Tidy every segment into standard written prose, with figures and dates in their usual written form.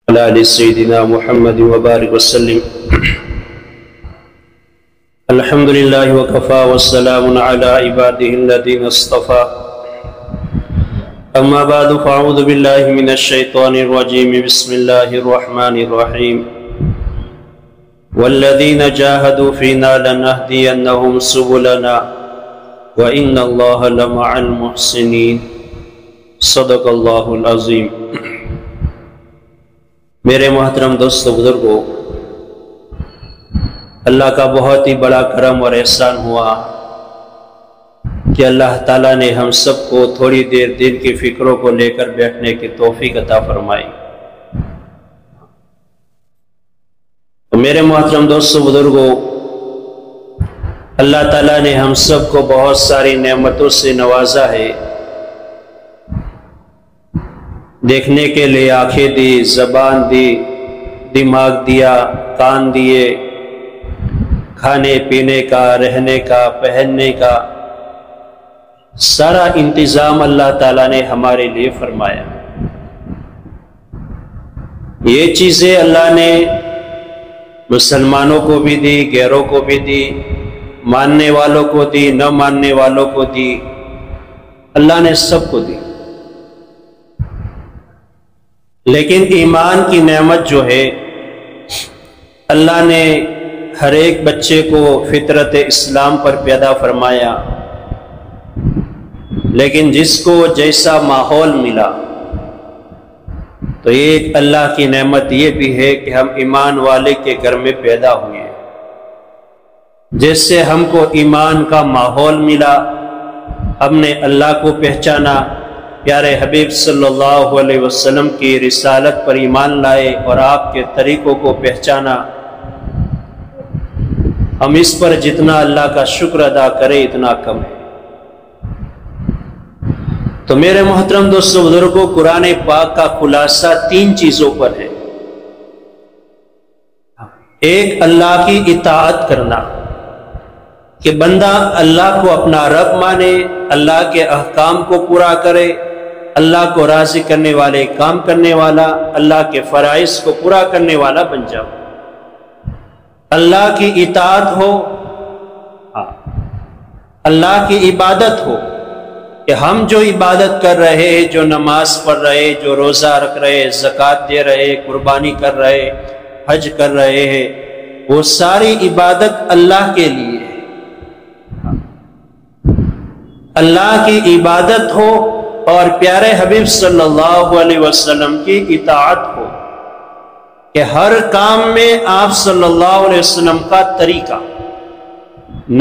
علی آل سیدنا محمد وبارک وسلم۔ الحمدللہ وکفی والسلام علی عبادہ الذین اصطفی، اما بعد فاعوذ باللہ من الشیطان الرجیم، بسم اللہ الرحمن الرحیم۔ والذین جاہدوا فینا لنہدینہم سبلنا وإن اللہ لمع المحسنین۔ صدق اللہ العظیم۔ میرے محترم دوستو بزرگوں، اللہ کا بہت ہی بڑا کرم اور احسان ہوا کہ اللہ تعالیٰ نے ہم سب کو تھوڑی دیر دین کی فکروں کو لے کر بیٹھنے کی توفیق عطا فرمائی۔ تو میرے محترم دوستو بزرگوں، اللہ تعالیٰ نے ہم سب کو بہت ساری نعمتوں سے نوازا ہے۔ دیکھنے کے لیے آنکھیں دی، زبان دی، دماغ دیا، کان دیے، کھانے پینے کا، رہنے کا، پہننے کا سارا انتظام اللہ تعالیٰ نے ہمارے لیے فرمایا۔ یہ چیزیں اللہ نے مسلمانوں کو بھی دی، غیروں کو بھی دی، ماننے والوں کو دی، نہ ماننے والوں کو دی، اللہ نے سب کو دی۔ لیکن ایمان کی نعمت جو ہے، اللہ نے ہر ایک بچے کو فطرت اسلام پر پیدا فرمایا، لیکن جس کو جیسا ماحول ملا، تو ایک اللہ کی نعمت یہ بھی ہے کہ ہم ایمان والے کے گھر میں پیدا ہوئے۔ جس سے ہم کو ایمان کا ماحول ملا، ہم نے اللہ کو پہچانا، پیارے حبیب صلی اللہ علیہ وسلم کی رسالت پر ایمان لائے اور آپ کے طریقوں کو پہچانا۔ ہم اس پر جتنا اللہ کا شکر ادا کریں اتنا کم ہے۔ تو میرے محترم دوستو بزرگوں، قرآن پاک کا خلاصہ تین چیزوں پر ہے۔ ایک، اللہ کی اطاعت کرنا، کہ بندہ اللہ کو اپنا رب مانے، اللہ کے احکام کو پورا کرے، اللہ کو راضی کرنے والے کام کرنے والا، اللہ کے فرائض کو پورا کرنے والا بن جاؤ۔ اللہ کی اطاعت ہو، اللہ کی عبادت ہو، کہ ہم جو عبادت کر رہے، جو نماز پڑھ رہے، جو روزہ رکھ رہے، زکوٰۃ دے رہے، قربانی کر رہے، حج کر رہے ہیں، وہ ساری عبادت اللہ کے لیے ہے۔ اللہ کی عبادت ہو اور پیارے حبیب صلی اللہ علیہ وسلم کی اطاعت ہو، کہ ہر کام میں آپ صلی اللہ علیہ وسلم کا طریقہ،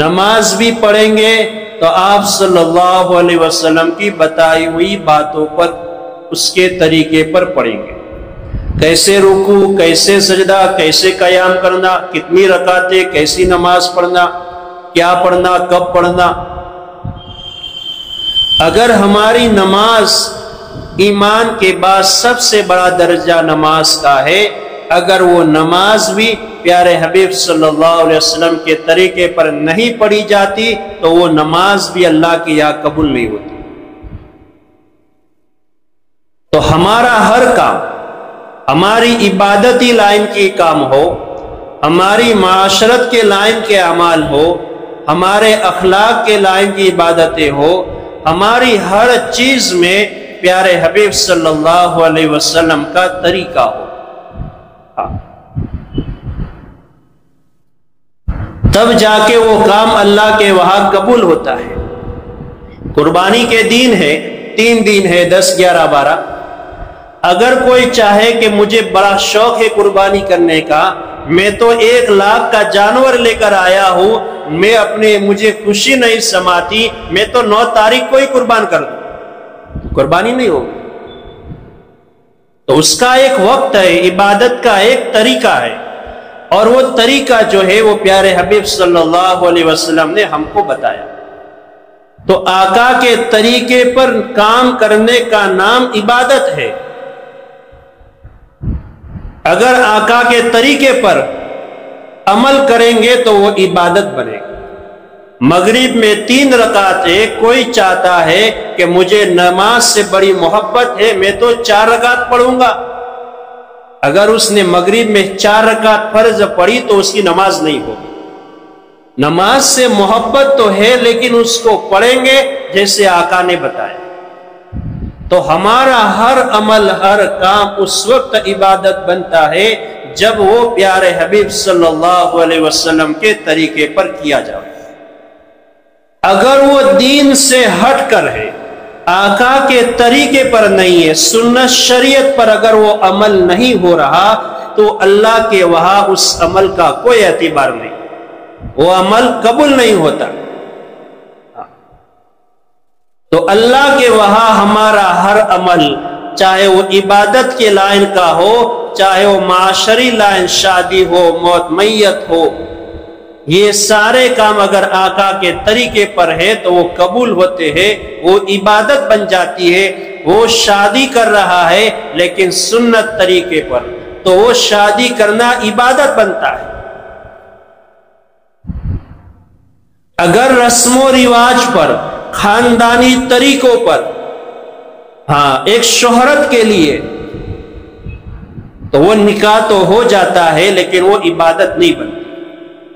نماز بھی پڑھیں گے تو آپ صلی اللہ علیہ وسلم کی بتائی ہوئی باتوں پر، اس کے طریقے پر پڑھیں گے۔ کیسے رکوع، کیسے سجدہ، کیسے قیام کرنا، کتنی رکعتیں، کیسی نماز پڑھنا، کیا پڑھنا، کب پڑھنا۔ اگر ہماری نماز ایمان کے بعد سب سے بڑا درجہ نماز کا ہے، اگر وہ نماز بھی پیارے حبیب صلی اللہ علیہ وسلم کے طریقے پر نہیں پڑھی جاتی، تو وہ نماز بھی اللہ کی یہاں قبول نہیں ہوتی۔ تو ہمارا ہر کام، ہماری عبادتی لائن کی کام ہو، ہماری معاشرت کے لائن کے اعمال ہو، ہمارے اخلاق کے لائن کی عبادتیں ہو، ہماری ہر چیز میں پیارے حبیب صلی اللہ علیہ وسلم کا طریقہ ہو، تب جا کے وہ کام اللہ کے وہاں قبول ہوتا ہے۔ قربانی کے دین ہے، 3 دن ہے، 10، 11، 12۔ اگر کوئی چاہے کہ مجھے بڑا شوق ہے قربانی کرنے کا، میں تو 1 لاکھ کا جانور لے کر آیا ہوں، مجھے خوشی نہیں سماتی، میں تو 9 تاریخ کو ہی قربان کر دوں، قربانی نہیں ہوگی۔ تو اس کا ایک وقت ہے، عبادت کا ایک طریقہ ہے، اور وہ طریقہ جو ہے وہ پیارے حبیب صلی اللہ علیہ وسلم نے ہم کو بتایا۔ تو آقا کے طریقے پر کام کرنے کا نام عبادت ہے۔ اگر آقا کے طریقے پر عمل کریں گے تو وہ عبادت بنے گی۔ مغرب میں 3 رکعتیں، کوئی چاہتا ہے کہ مجھے نماز سے بڑی محبت ہے، میں تو 4 رکعت پڑھوں گا۔ اگر اس نے مغرب میں 4 رکعت فرض پڑھی تو اس کی نماز نہیں ہوگی. نماز سے محبت تو ہے لیکن اس کو پڑھیں گے جیسے آقا نے بتایا. تو ہمارا ہر عمل، ہر کام اس وقت عبادت بنتا ہے جب وہ پیارے حبیب صلی اللہ علیہ وسلم کے طریقے پر کیا جائے. اگر وہ دین سے ہٹ کر ہے، آقا کے طریقے پر نہیں ہے، سنت شریعت پر اگر وہ عمل نہیں ہو رہا تو اللہ کے وہاں اس عمل کا کوئی اعتبار نہیں، وہ عمل قبول نہیں ہوتا. تو اللہ کے وہاں ہمارا ہر عمل، چاہے وہ عبادت کے لائن کا ہو، چاہے وہ معاشری لائن، شادی ہو، موت میت ہو، یہ سارے کام اگر آقا کے طریقے پر ہے تو وہ قبول ہوتے ہیں، وہ عبادت بن جاتی ہے. وہ شادی کر رہا ہے لیکن سنت طریقے پر، تو وہ شادی کرنا عبادت بنتا ہے. اگر رسم و رواج پر، خاندانی طریقوں پر، ایک شہرت کے لیے، تو وہ نکاح تو ہو جاتا ہے لیکن وہ عبادت نہیں بنتی.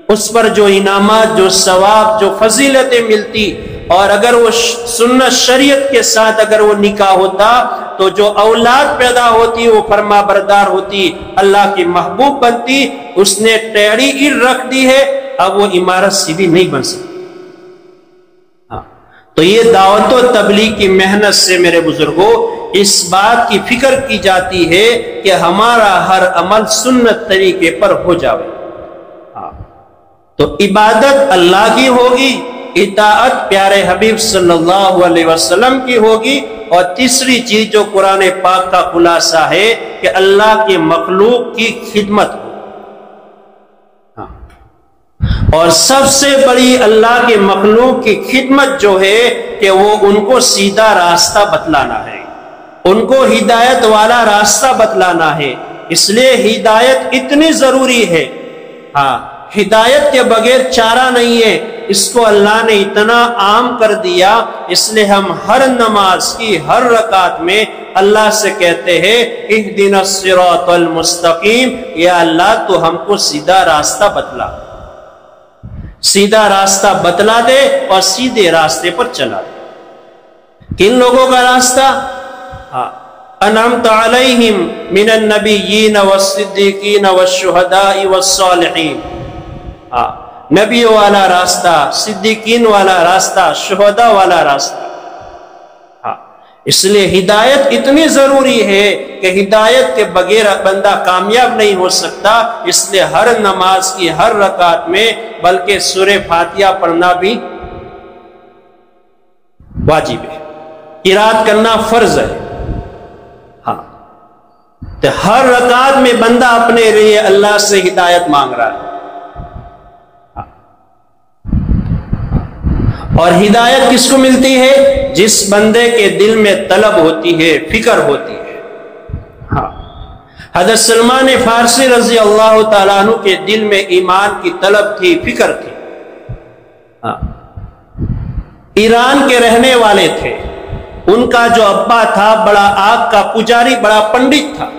اس پر جو انعامات، جو ثواب، جو فضیلتیں ملتی، اور اگر وہ سنت شریعت کے ساتھ اگر وہ نکاح ہوتا تو جو اولاد پیدا ہوتی وہ فرما بردار ہوتی، اللہ کی محبوب بنتی. اس نے ٹیڑھی اینٹ رکھ دی ہے، اب وہ عمارت سیدھی نہیں بن سکتی. تو یہ دعوت و تبلیغ کی محنت سے میرے بزرگوں اس بات کی فکر کی جاتی ہے کہ ہمارا ہر عمل سنت طریقے پر ہو جائے. تو عبادت اللہ کی ہوگی، اطاعت پیارے حبیب صلی اللہ علیہ وسلم کی ہوگی، اور تیسری چیز جو قرآن پاک کا خلاصہ ہے کہ اللہ کے مخلوق کی خدمت ہو. اور سب سے بڑی اللہ کے مخلوق کی خدمت جو ہے کہ وہ ان کو سیدھا راستہ بتلانا ہے، ان کو ہدایت والا راستہ بتلانا ہے. اس لیے ہدایت اتنی ضروری ہے. ہدایت کے بغیر چارہ نہیں ہے. اس کو اللہ نے اتنا عام کر دیا، اس لیے ہم ہر نماز کی ہر رکعت میں اللہ سے کہتے ہیں اہدنا الصراط المستقیم، یا اللہ تو ہم کو سیدھا راستہ بتلا، سیدھا راستہ بتلا دے اور سیدھے راستے پر چلا دے. کن لوگوں کا راستہ؟ انعمت علیہم من النبیین والصدیقین والشہداء والصالحین. نبیوں والا راستہ، صدیقین والا راستہ، شہداء والا راستہ. اس لیے ہدایت اتنی ضروری ہے کہ ہدایت کے بغیر بندہ کامیاب نہیں ہو سکتا. اس لیے ہر نماز کی ہر رکعت میں بلکہ سورہ فاتحہ پڑھنا بھی واجب ہے، قرات کرنا فرض ہے. تو ہر رکعت میں بندہ اپنے لیے اللہ سے ہدایت مانگ رہا ہے. اور ہدایت کس کو ملتی ہے؟ جس بندے کے دل میں طلب ہوتی ہے، فکر ہوتی ہے. حضرت سلمان فارسی رضی اللہ تعالیٰ عنہ کے دل میں ایمان کی طلب تھی، فکر تھی. ایران کے رہنے والے تھے. ان کا جو ابا تھا بڑا آگ کا پجاری، بڑا پنڈت تھا.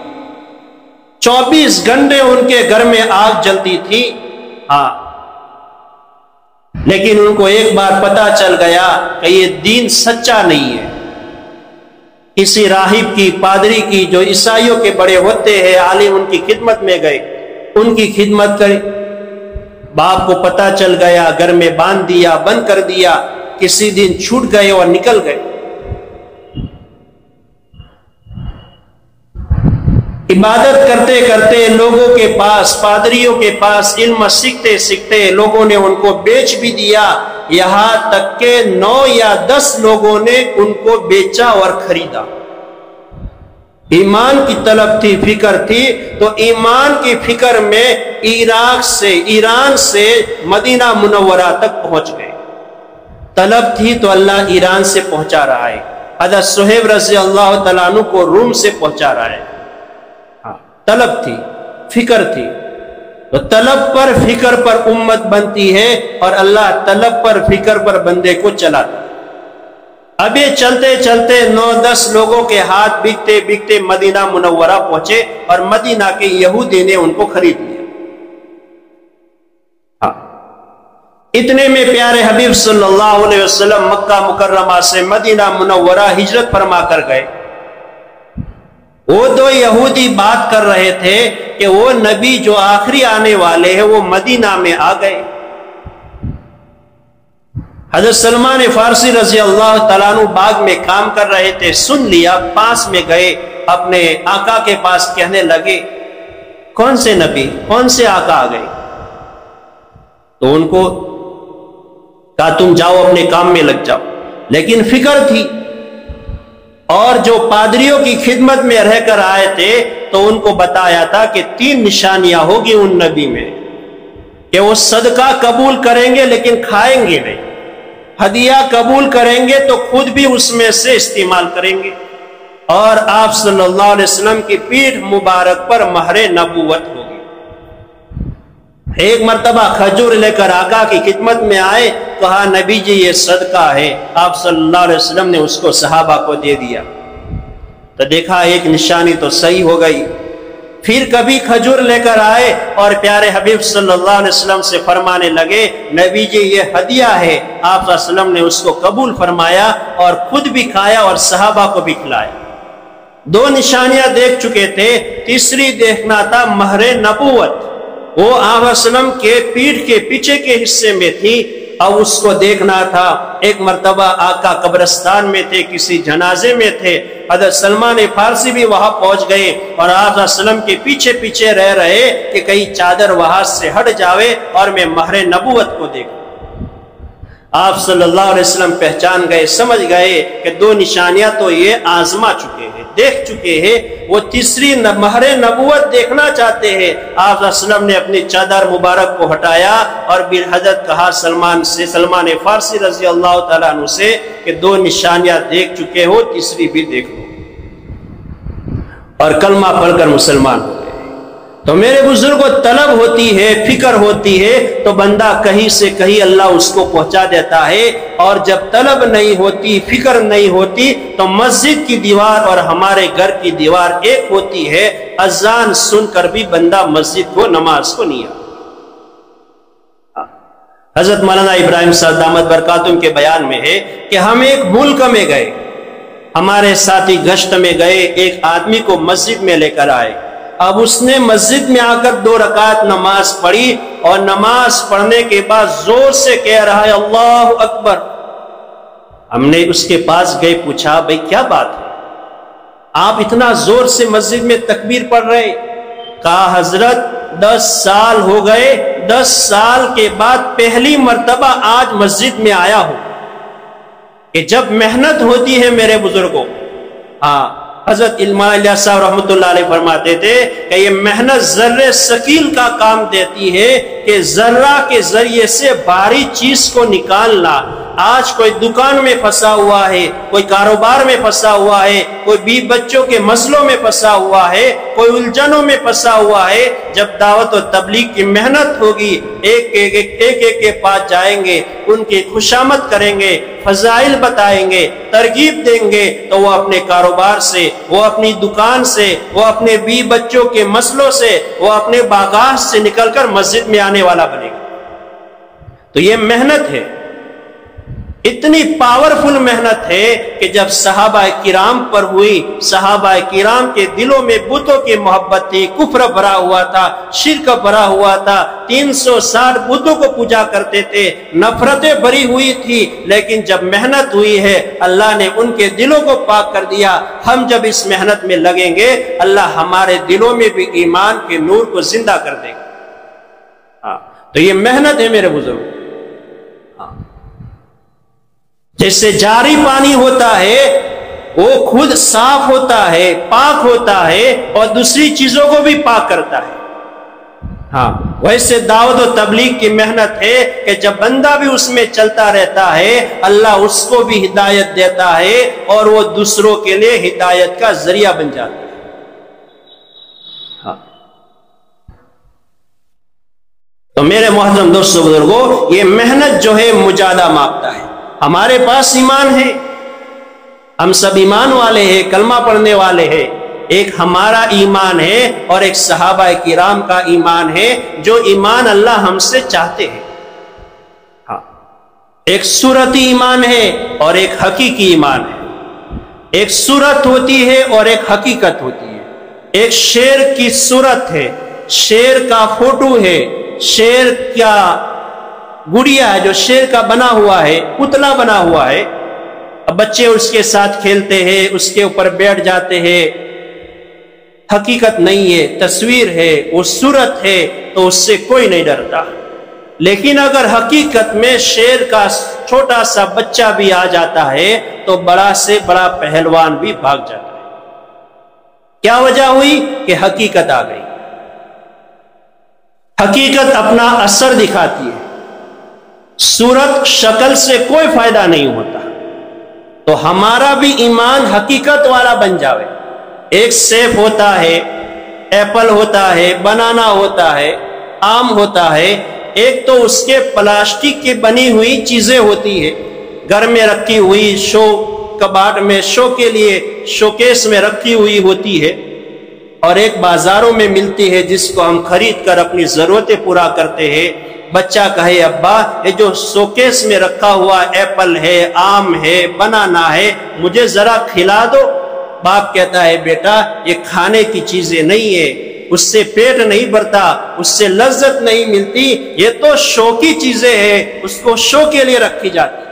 24 گھنٹے ان کے گھر میں آگ جلتی تھی. لیکن ان کو ایک بار پتا چل گیا کہ یہ دین سچا نہیں ہے. کسی راہب کی، پادری کی، جو عیسائیوں کے بڑے ہوتے ہیں، عالم، ان کی خدمت میں گئے، ان کی خدمت کری. باپ کو پتا چل گیا، گھر میں باندھ دیا، بند کر دیا. کسی دن چھوٹ گئے اور نکل گئے. عبادت کرتے کرتے لوگوں کے پاس، پادریوں کے پاس علم سیکھتے سیکھتے لوگوں نے ان کو بیچ بھی دیا. یہاں تک کہ 9 یا 10 لوگوں نے ان کو بیچا اور خریدا. ایمان کی طلب تھی، فکر تھی. تو ایمان کی فکر میں عراق سے، ایران سے مدینہ منورہ تک پہنچ گئے. طلب تھی تو اللہ ایران سے پہنچا رہا ہے. حضرت صہیب رضی اللہ تعالیٰ عنہ کو روم سے پہنچا رہا ہے. طلب تھی، فکر تھی. تو طلب پر، فکر پر امت بنتی ہے، اور اللہ طلب پر، فکر پر بندے کو چلاتا. اب یہ چلتے چلتے 9-10 لوگوں کے ہاتھ بکتے بکتے مدینہ منورہ پہنچے اور مدینہ کے یہودی نے ان کو خرید لیا۔ اتنے میں پیارے حبیب صلی اللہ علیہ وسلم مکہ مکرمہ سے مدینہ منورہ ہجرت فرما کر گئے۔ وہ 2 یہودی بات کر رہے تھے کہ وہ نبی جو آخری آنے والے ہیں وہ مدینہ میں آ گئے۔ حضرت سلمان فارسی رضی اللہ تعالیٰ عنہ باغ میں کام کر رہے تھے، سن لیا، پاس میں گئے، اپنے آقا کے پاس کہنے لگے کون سے نبی، کون سے آقا آ گئے؟ تو ان کو کہا تم جاؤ اپنے کام میں لگ جاؤ، لیکن فکر تھی، اور جو پادریوں کی خدمت میں رہ کر آئے تھے تو ان کو بتایا تھا کہ 3 نشانیاں ہوگی ان نبی میں، کہ وہ صدقہ قبول کریں گے لیکن کھائیں گے نہیں، ہدیہ قبول کریں گے تو خود بھی اس میں سے استعمال کریں گے، اور آپ صلی اللہ علیہ وسلم کی پیٹھ مبارک پر مہر نبوت ہوگی۔ ایک مرتبہ کھجور لے کر آقا کی خدمت میں آئے، کہا نبی جی یہ صدقہ ہے، آپ صلی اللہ علیہ وسلم نے اس کو صحابہ کو دے دیا، تو دیکھا ایک نشانی تو صحیح ہو گئی۔ پھر کبھی کھجور لے کر آئے اور پیارے حبیب صلی اللہ علیہ وسلم سے فرمانے لگے نبی جی یہ ہدیہ ہے، آپ صلی اللہ علیہ وسلم نے اس کو قبول فرمایا اور خود بھی کھایا اور صحابہ کو بھی کھلایا۔ 2 نشانیاں دیکھ چکے تھے، تیسری دیکھنا تھا مہر نبوت، وہ آپ صلی اللہ علیہ وسلم کے پیٹھ کے پیچھے کے حصے میں تھی، اب اس کو دیکھنا تھا۔ ایک مرتبہ آقا قبرستان میں تھے، کسی جنازے میں تھے، حضرت سلمان فارسی بھی وہاں پہنچ گئے اور آپ صلی اللہ علیہ وسلم کے پیچھے پیچھے رہ رہے کہ کہیں چادر وہاں سے ہٹ جاوے اور میں مہر نبوت کو دیکھوں۔ آپ صلی اللہ علیہ وسلم پہچان گئے، سمجھ گئے کہ 2 نشانیاں تو یہ آزما چکے ہیں، دیکھ چکے ہیں، وہ تیسری مہر نبوت دیکھنا چاہتے ہیں۔ آپ صلی اللہ علیہ وسلم نے اپنی چادر مبارک کو ہٹایا اور بالحضرت کہا سلمان فارسی رضی اللہ تعالیٰ عنہ سے کہ 2 نشانیاں دیکھ چکے ہو، تیسری بھی دیکھ لو، اور کلمہ پڑھ کر مسلمان ہو۔ تو میرے بزرگوں طلب ہوتی ہے، فکر ہوتی ہے تو بندہ کہیں سے کہیں اللہ اس کو پہنچا دیتا ہے، اور جب طلب نہیں ہوتی، فکر نہیں ہوتی تو مسجد کی دیوار اور ہمارے گھر کی دیوار ایک ہوتی ہے، اذان سن کر بھی بندہ مسجد کو نماز کو نہیں آتا۔ حضرت مولانا ابراہیم صاحب دامت برکاتہم کے بیان میں ہے کہ ہم ایک ملک میں گئے، ہمارے ساتھی گشت میں گئے، ایک آدمی کو مسجد میں لے کر آئے، اب اس نے مسجد میں آ کر 2 رکعت نماز پڑھی اور نماز پڑھنے کے بعد زور سے کہہ رہا ہے اللہ اکبر۔ ہم نے اس کے پاس گئے، پوچھا بھئی کیا بات ہے، آپ اتنا زور سے مسجد میں تکبیر پڑھ رہے؟ کہا حضرت 10 سال ہو گئے، 10 سال کے بعد پہلی مرتبہ آج مسجد میں آیا ہوں، کہ جب محنت ہوتی ہے میرے بزرگوں، حضرت علماء علیہ صاحب رحمۃ اللہ علیہ فرماتے تھے کہ یہ محنت ذرے ثقیل کا کام دیتی ہے، کہ ذرہ کے ذریعے سے بھاری چیز کو نکالنا۔ آج کوئی دکان میں پھنسا ہوا ہے، کوئی کاروبار میں پھنسا ہوا ہے، کوئی بیوی بچوں کے مسئلوں میں پھنسا ہوا ہے، کوئی الجھنوں میں پھنسا ہوا ہے، جب دعوت و تبلیغ کی محنت ہوگی، ایک کے پاس جائیں گے، ان کی خوشامد کریں گے، فضائل بتائیں گے، ترغیب دیں گے، تو وہ اپنے کاروبار سے، وہ اپنی دکان سے، وہ اپنے بیوی بچوں کے مسئلوں سے، وہ اپنے باغات سے نکل کر مسجد میں آنے والا بنے گا۔ تو یہ محنت ہے، اتنی پاورفل محنت ہے کہ جب صحابہ کرام پر ہوئی، صحابہ کرام کے دلوں میں بتوں کی محبت تھی، کفر بھرا ہوا تھا، شرک بھرا ہوا تھا، 360 بتوں کو پوجا کرتے تھے، نفرتیں بھری ہوئی تھی، لیکن جب محنت ہوئی ہے اللہ نے ان کے دلوں کو پاک کر دیا۔ ہم جب اس محنت میں لگیں گے اللہ ہمارے دلوں میں بھی ایمان کے نور کو زندہ کر دے گا۔ تو یہ محنت ہے میرے بزرگ، جیسے جاری پانی ہوتا ہے وہ خود صاف ہوتا ہے، پاک ہوتا ہے اور دوسری چیزوں کو بھی پاک کرتا ہے، ویسے دعوت و تبلیغ کی محنت ہے کہ جب بندہ بھی اس میں چلتا رہتا ہے اللہ اس کو بھی ہدایت دیتا ہے اور وہ دوسروں کے لیے ہدایت کا ذریعہ بن جاتا ہے۔ تو میرے محترم دوستو بزرگوں، یہ محنت جو ہے مجاہدہ مانگتا ہے۔ ہمارے پاس ایمان ہے، ہم سب ایمان والے ہیں، کلمہ پڑھنے والے ہیں، ایک ہمارا ایمان ہے اور ایک صحابہ کرام کا ایمان ہے، جو ایمان اللہ ہم سے چاہتے ہیں۔ ہاں، ایک صورتی ایمان ہے اور ایک حقیقی ایمان ہے۔ ایک صورت ہوتی ہے اور ایک حقیقت ہوتی ہے۔ ایک شیر کی صورت ہے، شیر کا فوٹو ہے، شیر کا گڑیا ہے جو شیر کا بنا ہوا ہے، پتلا بنا ہوا ہے، اب بچے اس کے ساتھ کھیلتے ہیں، اس کے اوپر بیٹھ جاتے ہیں۔ حقیقت نہیں ہے، تصویر ہے، وہ صورت ہے، تو اس سے کوئی نہیں ڈرتا۔ لیکن اگر حقیقت میں شیر کا چھوٹا سا بچہ بھی آ جاتا ہے تو بڑا سے بڑا پہلوان بھی بھاگ جاتا ہے۔ کیا وجہ ہوئی کہ حقیقت آ گئی۔ حقیقت اپنا اثر دکھاتی ہے، صورت شکل سے کوئی فائدہ نہیں ہوتا۔ تو ہمارا بھی ایمان حقیقت والا بن جاوے۔ ایک سیب ہوتا ہے، ایپل ہوتا ہے، بنانا ہوتا ہے، آم ہوتا ہے، ایک تو اس کے پلاسٹک کی بنی ہوئی چیزیں ہوتی ہے، گھر میں رکھی ہوئی، شو کباٹ میں شو کے لیے شوکیس میں رکھی ہوئی ہوتی ہے، اور ایک بازاروں میں ملتی ہے جس کو ہم خرید کر اپنی ضرورتیں پورا کرتے ہیں۔ بچہ کہے ابا یہ جو شوکیس میں رکھا ہوا ایپل ہے، آم ہے، بنانا ہے، مجھے ذرا کھلا دو۔ باپ کہتا ہے بیٹا یہ کھانے کی چیزیں نہیں ہے، اس سے پیٹ نہیں بھرتا، اس سے لذت نہیں ملتی، یہ تو شو کی چیزیں ہیں، اس کو شو کے لیے رکھی جاتی۔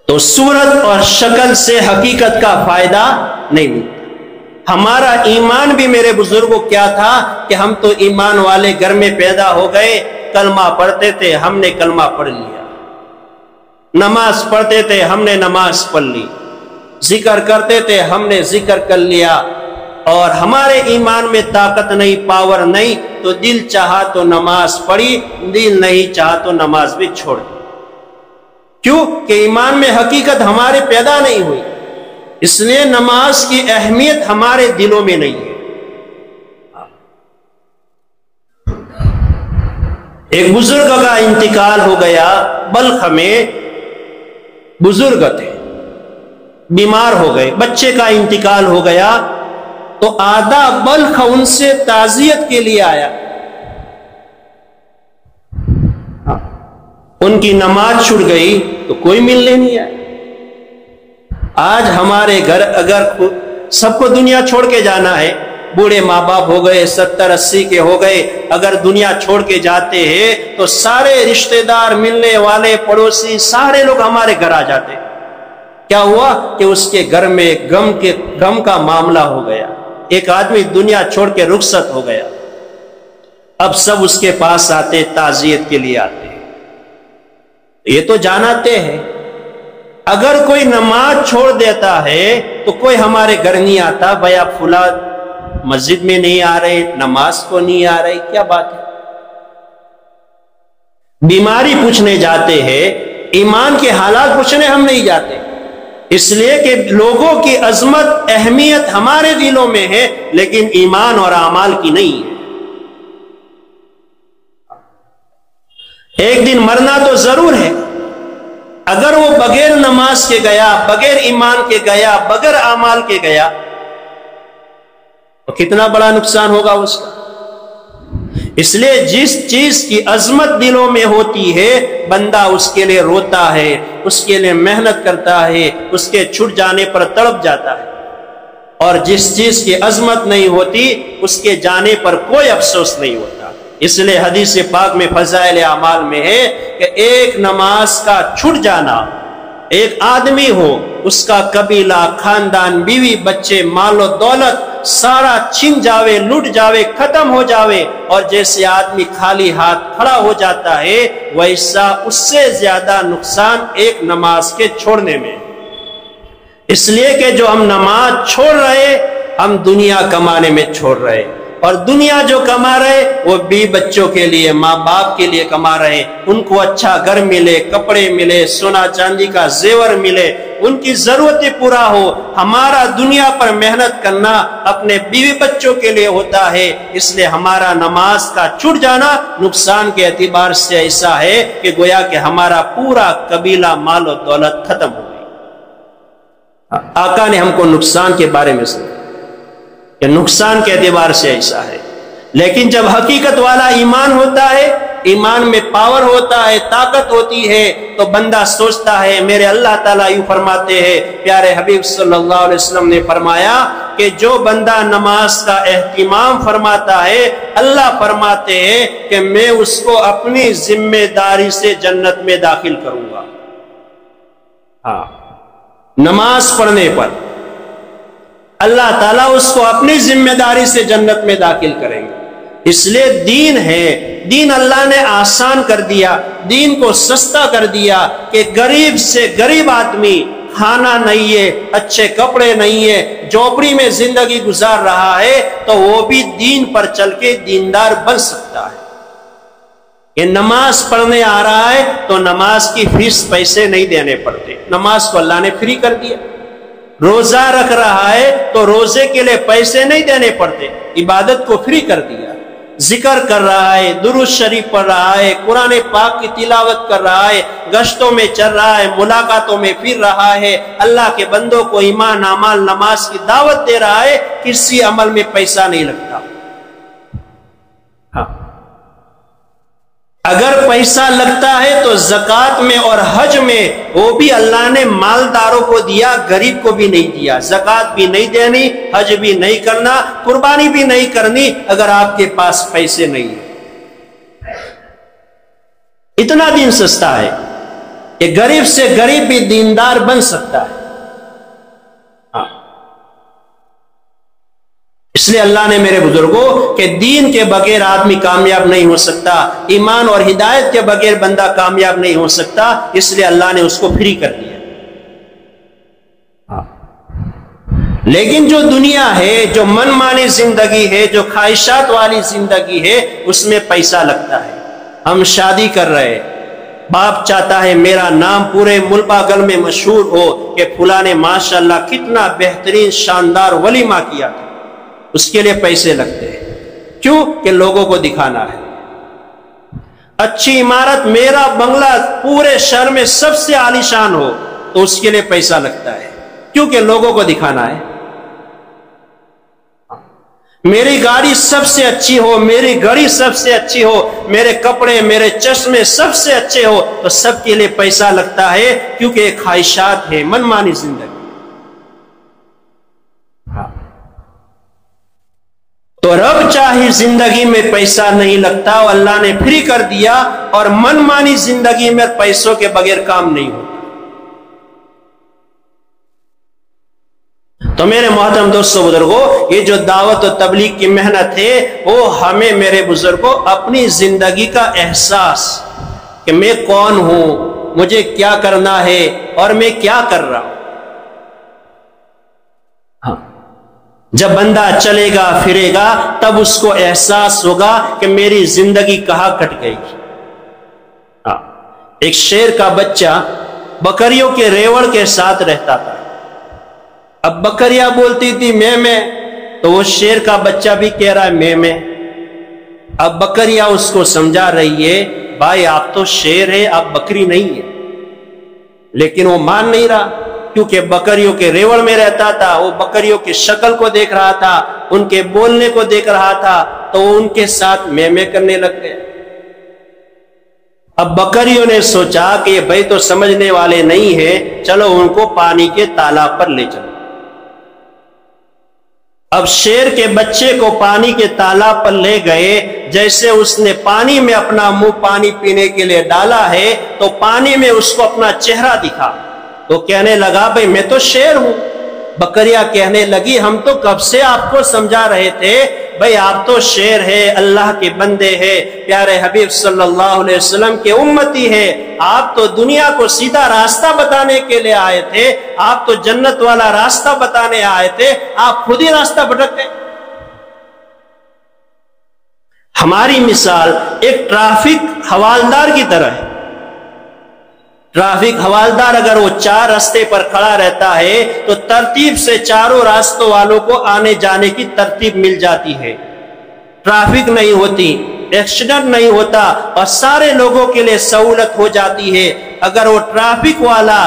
تو صورت اور شکل سے حقیقت کا فائدہ نہیں ملتا۔ ہمارا ایمان بھی میرے بزرگوں کیا تھا کہ ہم تو ایمان والے گھر میں پیدا ہو گئے، کلمہ پڑھتے تھے، ہم نے کلمہ پڑھ لیا، نماز پڑھتے تھے، ہم نے نماز پڑھ لی، ذکر کرتے تھے، ہم نے ذکر کر لیا، اور ہمارے ایمان میں طاقت نہیں، پاور نہیں، تو دل چاہا تو نماز پڑھی، دل نہیں چاہا تو نماز بھی چھوڑ دی۔ کیوں کہ ایمان میں حقیقت ہمارے پیدا نہیں ہوئی، اس لیے نماز کی اہمیت ہمارے دلوں میں نہیں ہے۔ ایک بزرگ کا انتقال ہو گیا، بلخ میں بزرگ تھے، بیمار ہو گئے، بچے کا انتقال ہو گیا، تو آدھا بلخ ان سے تعزیت کے لیے آیا۔ ان کی نماز چھوٹ گئی تو کوئی ملنے نہیں آیا۔ آج ہمارے گھر اگر سب کو دنیا چھوڑ کے جانا ہے، بوڑھے ماں باپ ہو گئے، 70-80 کے ہو گئے، اگر دنیا چھوڑ کے جاتے ہیں تو سارے رشتہ دار، ملنے والے، پڑوسی، سارے لوگ ہمارے گھر آ جاتے۔ کیا ہوا کہ اس کے گھر میں غم کا معاملہ ہو گیا، ایک آدمی دنیا چھوڑ کے رخصت ہو گیا، اب سب اس کے پاس آتے، تعزیت کے لیے آتے۔ یہ تو جانتے ہیں اگر کوئی نماز چھوڑ دیتا ہے تو کوئی ہمارے گھر نہیں آتا، بھیا فلاں مسجد میں نہیں آ رہے، نماز کو نہیں آ رہے، کیا بات ہے؟ بیماری پوچھنے جاتے ہیں، ایمان کے حالات پوچھنے ہم نہیں جاتے، اس لیے کہ لوگوں کی عظمت، اہمیت ہمارے دلوں میں ہے، لیکن ایمان اور اعمال کی نہیں ہے۔ ایک دن مرنا تو ضرور ہے، اگر وہ بغیر نماز کے گیا، بغیر ایمان کے گیا، بغیر اعمال کے گیا تو کتنا بڑا نقصان ہوگا اس کا۔ اس لیے جس چیز کی عظمت دلوں میں ہوتی ہے، بندہ اس کے لیے روتا ہے، اس کے لیے محنت کرتا ہے، اس کے چھٹ جانے پر تڑپ جاتا ہے، اور جس چیز کی عظمت نہیں ہوتی اس کے جانے پر کوئی افسوس نہیں ہوتا۔ اس لیے حدیث پاک میں فضائل اعمال میں ہے کہ ایک نماز کا چھٹ جانا، ایک آدمی ہو، اس کا قبیلہ، خاندان، بیوی، بچے، مال و دولت سارا چھن جاوے، لٹ جاوے، ختم ہو جاوے، اور جیسے آدمی خالی ہاتھ کھڑا ہو جاتا ہے، ویسا اس سے زیادہ نقصان ایک نماز کے چھوڑنے میں۔ اس لیے کہ جو ہم نماز چھوڑ رہے، ہم دنیا کمانے میں چھوڑ رہے، اور دنیا جو کما رہے وہ بیوی بچوں کے لیے، ماں باپ کے لیے کما رہے، ان کو اچھا گھر ملے، کپڑے ملے، سونا چاندی کا زیور ملے، ان کی ضرورتیں پورا ہو۔ ہمارا دنیا پر محنت کرنا اپنے بیوی بچوں کے لیے ہوتا ہے، اس لیے ہمارا نماز کا چھوٹ جانا نقصان کے اعتبار سے ایسا ہے کہ گویا کہ ہمارا پورا قبیلہ مال و دولت ختم ہو گئی۔ آقا نے ہم کو نقصان کے بارے میں سمجھا کہ نقصان کے اعتبار سے ایسا ہے، لیکن جب حقیقت والا ایمان ہوتا ہے، ایمان میں پاور ہوتا ہے، طاقت ہوتی ہے، تو بندہ سوچتا ہے، میرے اللہ تعالیٰ یوں فرماتے ہیں، پیارے حبیب صلی اللہ علیہ وسلم نے فرمایا کہ جو بندہ نماز کا اہتمام فرماتا ہے، اللہ فرماتے ہیں کہ میں اس کو اپنی ذمہ داری سے جنت میں داخل کروں گا۔ ہاں، نماز پڑھنے پر اللہ تعالیٰ اس کو اپنی ذمہ داری سے جنت میں داخل کریں گے۔ اس لیے دین ہے، دین اللہ نے آسان کر دیا، دین کو سستا کر دیا کہ غریب سے غریب آدمی کھانا نہیں ہے، اچھے کپڑے نہیں ہے، جھوپڑی میں زندگی گزار رہا ہے، تو وہ بھی دین پر چل کے دیندار بن سکتا ہے۔ کہ نماز پڑھنے آ رہا ہے تو نماز کی فیس پیسے نہیں دینے پڑتے، نماز کو اللہ نے فری کر دیا۔ روزہ رکھ رہا ہے تو روزے کے لیے پیسے نہیں دینے پڑتے، عبادت کو فری کر دیا۔ ذکر کر رہا ہے، درود شریف پڑھ رہا ہے، قرآن پاک کی تلاوت کر رہا ہے، گشتوں میں چل رہا ہے، ملاقاتوں میں پھر رہا ہے، اللہ کے بندوں کو ایمان اعمال نماز کی دعوت دے رہا ہے، کسی عمل میں پیسہ نہیں لگتا۔ ہاں، اگر پیسہ لگتا ہے تو زکوٰۃ میں اور حج میں، وہ بھی اللہ نے مالداروں کو دیا، غریب کو بھی نہیں دیا۔ زکوٰۃ بھی نہیں دینی، حج بھی نہیں کرنا، قربانی بھی نہیں کرنی اگر آپ کے پاس پیسے نہیں ہیں۔ اتنا دین سستا ہے کہ غریب سے غریب بھی دیندار بن سکتا ہے۔ اس لیے اللہ نے میرے بزرگوں کہ دین کے بغیر آدمی کامیاب نہیں ہو سکتا، ایمان اور ہدایت کے بغیر بندہ کامیاب نہیں ہو سکتا، اس لیے اللہ نے اس کو فری کر دیا۔ لیکن جو دنیا ہے، جو من مانی زندگی ہے، جو خواہشات والی زندگی ہے، اس میں پیسہ لگتا ہے۔ ہم شادی کر رہے ہیں، باپ چاہتا ہے میرا نام پورے ملبہ گل میں مشہور ہو کہ فلاں نے ماشاءاللہ کتنا بہترین شاندار ولیمہ کیا تھا، اس کے لیے پیسے لگتے ہیں۔ کیوں؟ کہ لوگوں کو دکھانا ہے۔ اچھی عمارت، میرا بنگلہ پورے شہر میں سب سے عالی شان ہو، تو اس کے لیے پیسہ لگتا ہے، کیونکہ لوگوں کو دکھانا ہے۔ میری گاڑی سب سے اچھی ہو، میری گھڑی سب سے اچھی ہو، میرے کپڑے، میرے چشمے سب سے اچھے ہو، تو سب کے لیے پیسہ لگتا ہے، کیونکہ ایک خواہشات ہے، من مانی زندگی۔ تو رب چاہی زندگی میں پیسہ نہیں لگتا، اور اللہ نے فری کر دیا، اور من مانی زندگی میں پیسوں کے بغیر کام نہیں ہوتا۔ تو میرے محترم دوستو بزرگوں، یہ جو دعوت و تبلیغ کی محنت ہے، وہ ہمیں میرے بزرگوں اپنی زندگی کا احساس کہ میں کون ہوں، مجھے کیا کرنا ہے، اور میں کیا کر رہا ہوں۔ جب بندہ چلے گا پھرے گا تب اس کو احساس ہوگا کہ میری زندگی کہاں کٹ گئی۔ ایک شیر کا بچہ بکریوں کے ریوڑ کے ساتھ رہتا تھا۔ اب بکریاں بولتی تھی میں، تو وہ شیر کا بچہ بھی کہہ رہا ہے میں۔ اب بکریاں اس کو سمجھا رہی ہے، بھائی آپ تو شیر ہے، آپ بکری نہیں ہے، لیکن وہ مان نہیں رہا، کیونکہ بکریوں کے ریوڑ میں رہتا تھا، وہ بکریوں کی شکل کو دیکھ رہا تھا، ان کے بولنے کو دیکھ رہا تھا، تو وہ ان کے ساتھ میں کرنے لگ گئے۔ اب بکریوں نے سوچا کہ یہ بھائی تو سمجھنے والے نہیں ہیں، چلو ان کو پانی کے تالاب پر لے چلو۔ اب شیر کے بچے کو پانی کے تالاب پر لے گئے، جیسے اس نے پانی میں اپنا منہ پانی پینے کے لیے ڈالا ہے، تو پانی میں اس کو اپنا چہرہ دکھا، تو کہنے لگا بھئی میں تو شیر ہوں۔ بکریاں کہنے لگی ہم تو کب سے آپ کو سمجھا رہے تھے، بھئی آپ تو شیر ہے، اللہ کے بندے ہیں، پیارے حبیب صلی اللہ علیہ وسلم کے امتی ہے، آپ تو دنیا کو سیدھا راستہ بتانے کے لیے آئے تھے، آپ تو جنت والا راستہ بتانے آئے تھے، آپ خود ہی راستہ بھٹک گئے۔ ہماری مثال ایک ٹریفک حوالدار کی طرح ہے. ٹریفک حوالدار اگر وہ 4 راستے پر کھڑا رہتا ہے تو ترتیب سے چاروں راستوں والوں کو آنے جانے کی ترتیب مل جاتی ہے. ٹریفک نہیں ہوتی، ایکسیڈنٹ نہیں ہوتا اور سارے لوگوں کے لیے سہولت ہو جاتی ہے. اگر وہ ٹریفک والا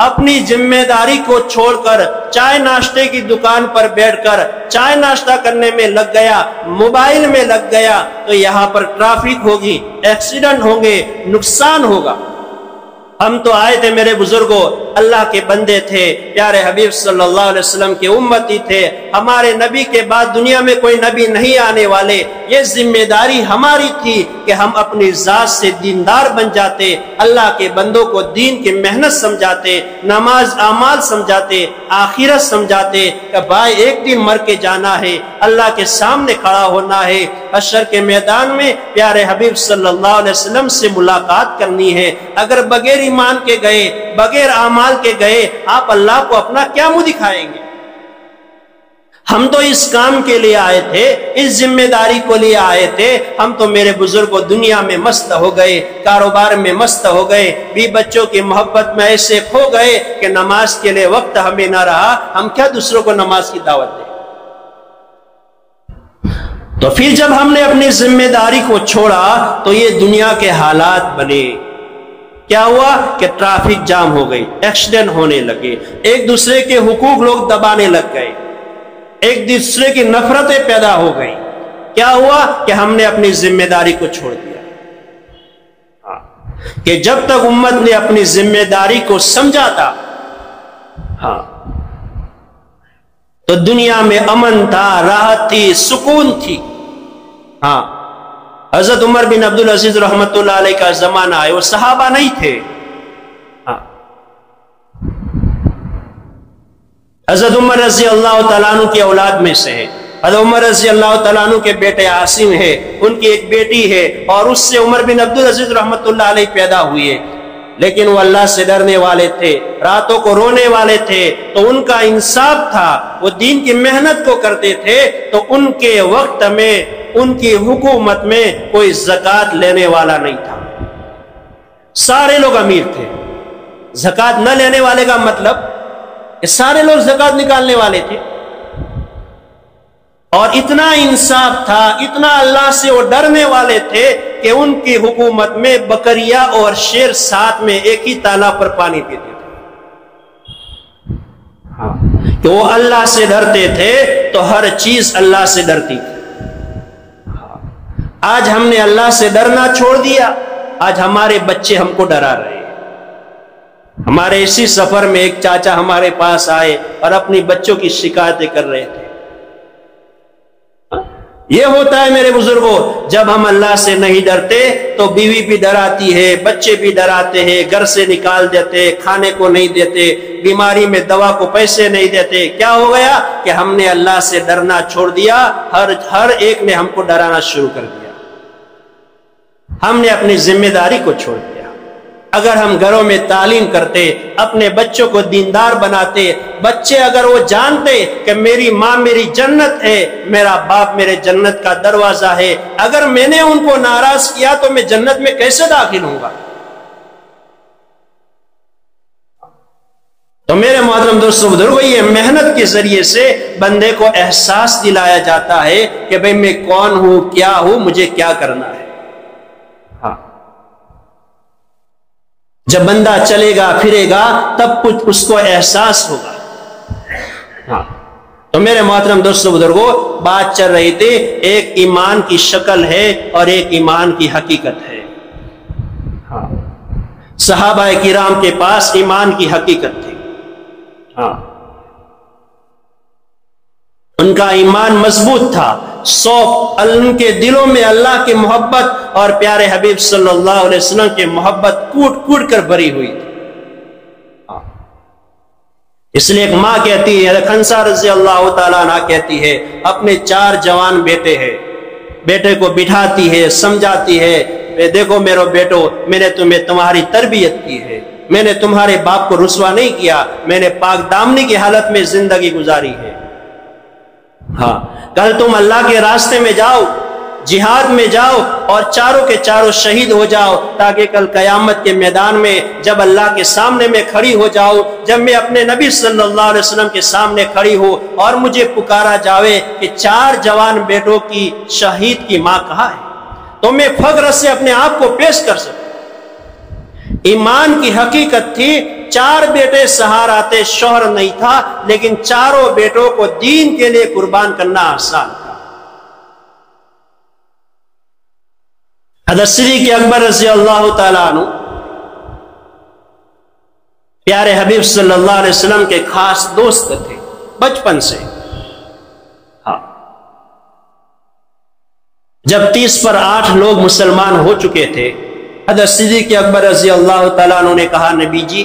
اپنی ذمہ داری کو چھوڑ کر چائے ناشتے کی دکان پر بیٹھ کر چائے ناشتہ کرنے میں لگ گیا، موبائل میں لگ گیا، تو یہاں پر ٹریفک ہوگی، ایکسیڈنٹ ہوں گے، نقصان ہوگا. ہم تو آئے تھے میرے بزرگوں، اللہ کے بندے تھے، پیارے حبیب صلی اللہ علیہ وسلم کے امتی تھے. ہمارے نبی کے بعد دنیا میں کوئی نبی نہیں آنے والے. یہ ذمہ داری ہماری تھی کہ ہم اپنی ذات سے دیندار بن جاتے، اللہ کے بندوں کو دین کی محنت سمجھاتے، نماز اعمال سمجھاتے، آخرت سمجھاتے کہ بھائی ایک دن مر کے جانا ہے، اللہ کے سامنے کھڑا ہونا ہے، حشر کے میدان میں پیارے حبیب صلی اللہ علیہ وسلم سے ملاقات کرنی ہے. اگر بغیر ایمان کے گئے، بغیر اعمال کے گئے، آپ اللہ کو اپنا کیا منہ دکھائیں گے؟ ہم تو اس کام کے لیے آئے تھے، اس ذمہ داری کو لیے آئے تھے. ہم تو میرے بزرگوں دنیا میں مست ہو گئے، کاروبار میں مست ہو گئے، بھی بچوں کی محبت میں ایسے کھو گئے کہ نماز کے لیے وقت ہمیں نہ رہا. ہم کیا دوسروں کو نماز کی دعوت دیں؟ تو پھر جب ہم نے اپنی ذمہ داری کو چھوڑا تو یہ دنیا کے حالات بنے. کیا ہوا کہ ٹریفک جام ہو گئی، ایکسیڈنٹ ہونے لگے، ایک دوسرے کے حقوق لوگ دبانے لگ گئے، ایک دوسرے کی نفرتیں پیدا ہو گئی. کیا ہوا کہ ہم نے اپنی ذمہ داری کو چھوڑ دیا. کہ جب تک امت نے اپنی ذمہ داری کو سمجھا تھا تو دنیا میں امن تھا، راحت تھی، سکون تھی. حضرت عمر بن عبدالعزیز رحمت اللہ علیہ کا زمانہ ہے، وہ صحابہ نہیں تھے. حضرت عمر رضی اللہ تعالیٰ عنہ کی اولاد میں سے ہے. حضرت عمر رضی اللہ تعالیٰ عنہ کے بیٹے عاصم ہے، ان کی ایک بیٹی ہے، اور اس سے عمر بن عبدالعزیز رحمت اللہ علیہ پیدا ہوئے. لیکن وہ اللہ سے ڈرنے والے تھے، راتوں کو رونے والے تھے، تو ان کا انصاف تھا، وہ دین کی محنت کو کرتے تھے. تو ان کے وقت میں ان کی حکومت میں کوئی زکوٰۃ لینے والا نہیں تھا. سارے لوگ امیر تھے. زکوٰۃ نہ لینے والے کا مطلب کہ سارے لوگ زکوٰۃ نکالنے والے تھے. اور اتنا انصاف تھا، اتنا اللہ سے وہ ڈرنے والے تھے کہ ان کی حکومت میں بکریا اور شیر ساتھ میں ایک ہی تالاب پر پانی پیتے تھے. کہ وہ اللہ سے ڈرتے تھے تو ہر چیز اللہ سے ڈرتی تھی. آج ہم نے اللہ سے ڈرنا چھوڑ دیا، آج ہمارے بچے ہم کو ڈرا رہے ہیں. ہمارے اسی سفر میں ایک چاچا ہمارے پاس آئے اور اپنی بچوں کی شکایتیں کر رہے تھے. یہ ہوتا ہے میرے بزرگوں، جب ہم اللہ سے نہیں ڈرتے تو بیوی بھی ڈراتی ہے، بچے بھی ڈراتے ہیں، گھر سے نکال دیتے، کھانے کو نہیں دیتے، بیماری میں دوا کو پیسے نہیں دیتے. کیا ہو گیا کہ ہم نے اللہ سے ڈرنا چھوڑ دیا، ہر ایک نے ہم کو ڈرانا شروع کر دیا. ہم نے اپنی ذمہ داری کو چھوڑ دیا. اگر ہم گھروں میں تعلیم کرتے، اپنے بچوں کو دیندار بناتے، بچے اگر وہ جانتے کہ میری ماں میری جنت ہے، میرا باپ میرے جنت کا دروازہ ہے، اگر میں نے ان کو ناراض کیا تو میں جنت میں کیسے داخل ہوں گا؟ تو میرے محترم دوستوں بزرگوں، یہ محنت کے ذریعے سے بندے کو احساس دلایا جاتا ہے کہ بھئی میں کون ہوں، کیا ہوں، مجھے کیا کرنا ہے. جب بندہ چلے گا پھرے گا تب کچھ اس کو احساس ہوگا. تو میرے محترم دوستوں بزرگوں، بات چل رہی تھی، ایک ایمان کی شکل ہے اور ایک ایمان کی حقیقت ہے. صحابہ کرام کے پاس ایمان کی حقیقت تھی. ان کا ایمان مضبوط تھا، ان کے دلوں میں اللہ کی محبت اور پیارے حبیب صلی اللہ علیہ وسلم کی محبت کوٹ کوٹ کر بھری ہوئی تھی. اس لیے ایک ماں کہتی ہے، خنسا رضی اللہ تعالیٰ عنہ کہتی ہے، اپنے 4 جوان بیٹے ہیں، بیٹے کو بٹھاتی ہے، سمجھاتی ہے، دیکھو میرے بیٹو، میں نے تمہیں تمہاری تربیت کی ہے، میں نے تمہارے باپ کو رسوا نہیں کیا، میں نے پاک دامنی کی حالت میں زندگی گزاری ہے. کل تم اللہ کے راستے میں جاؤ، جہاد میں جاؤ اور چاروں کے چاروں شہید ہو جاؤ، تاکہ کل قیامت کے میدان میں جب اللہ کے سامنے میں کھڑی ہو جاؤ، جب میں اپنے نبی صلی اللہ علیہ وسلم کے سامنے کھڑی ہو اور مجھے پکارا جاوے کہ 4 جوان بیٹوں کی شہید کی ماں کہاں ہے، تو میں فخر سے اپنے آپ کو پیش کر سکوں۔ ایمان کی حقیقت تھی، 4 بیٹے سہاراتے شوہر نہیں تھا، لیکن چاروں بیٹوں کو دین کے لیے قربان کرنا آسان تھا۔ حضرت صدیق اکبر رضی اللہ تعالیٰ عنہ پیارے حبیب صلی اللہ علیہ وسلم کے خاص دوست تھے بچپن سے۔ جب 30 پر 8 لوگ مسلمان ہو چکے تھے، حضرت صدیق اکبر رضی اللہ تعالیٰ عنہ نے کہا نبی جی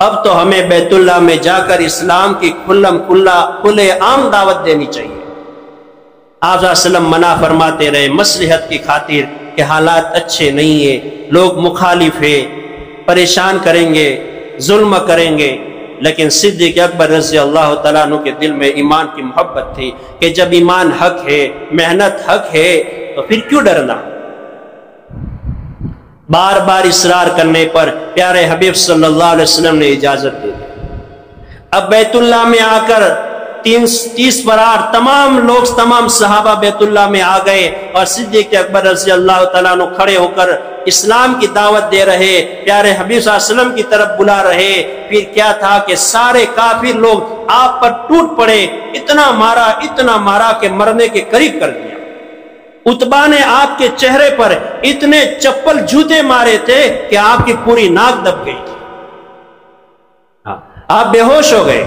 اب تو ہمیں بیت اللہ میں جا کر اسلام کی کھلے عام دعوت دینی چاہیے۔ آپ صلی اللہ علیہ وسلم منع فرماتے رہے مصلحت کی خاطر کہ حالات اچھے نہیں ہیں، لوگ مخالف ہیں، پریشان کریں گے، ظلم کریں گے، لیکن صدیق اکبر رضی اللہ تعالیٰ عنہ کے دل میں ایمان کی محبت تھی کہ جب ایمان حق ہے، محنت حق ہے، تو پھر کیوں ڈرنا۔ بار بار اصرار کرنے پر پیارے حبیب صلی اللہ علیہ وسلم نے اجازت دے دی۔ اب بیت اللہ میں آ کر 30 پر 8 تمام صحابہ بیت اللہ میں آ گئے اور صدیق اکبر رضی اللہ تعالیٰ عنہ کھڑے ہو کر اسلام کی دعوت دے رہے، پیارے حبیب صلی اللہ علیہ وسلم کی طرف بلا رہے۔ پھر کیا تھا کہ سارے کافر لوگ آپ پر ٹوٹ پڑے، اتنا مارا کہ مرنے کے قریب کر دیا۔ عتبہ نے آپ کے چہرے پر اتنے چپل جوتے مارے تھے کہ آپ کی پوری ناک دب گئی تھی، آپ بے ہوش ہو گئے۔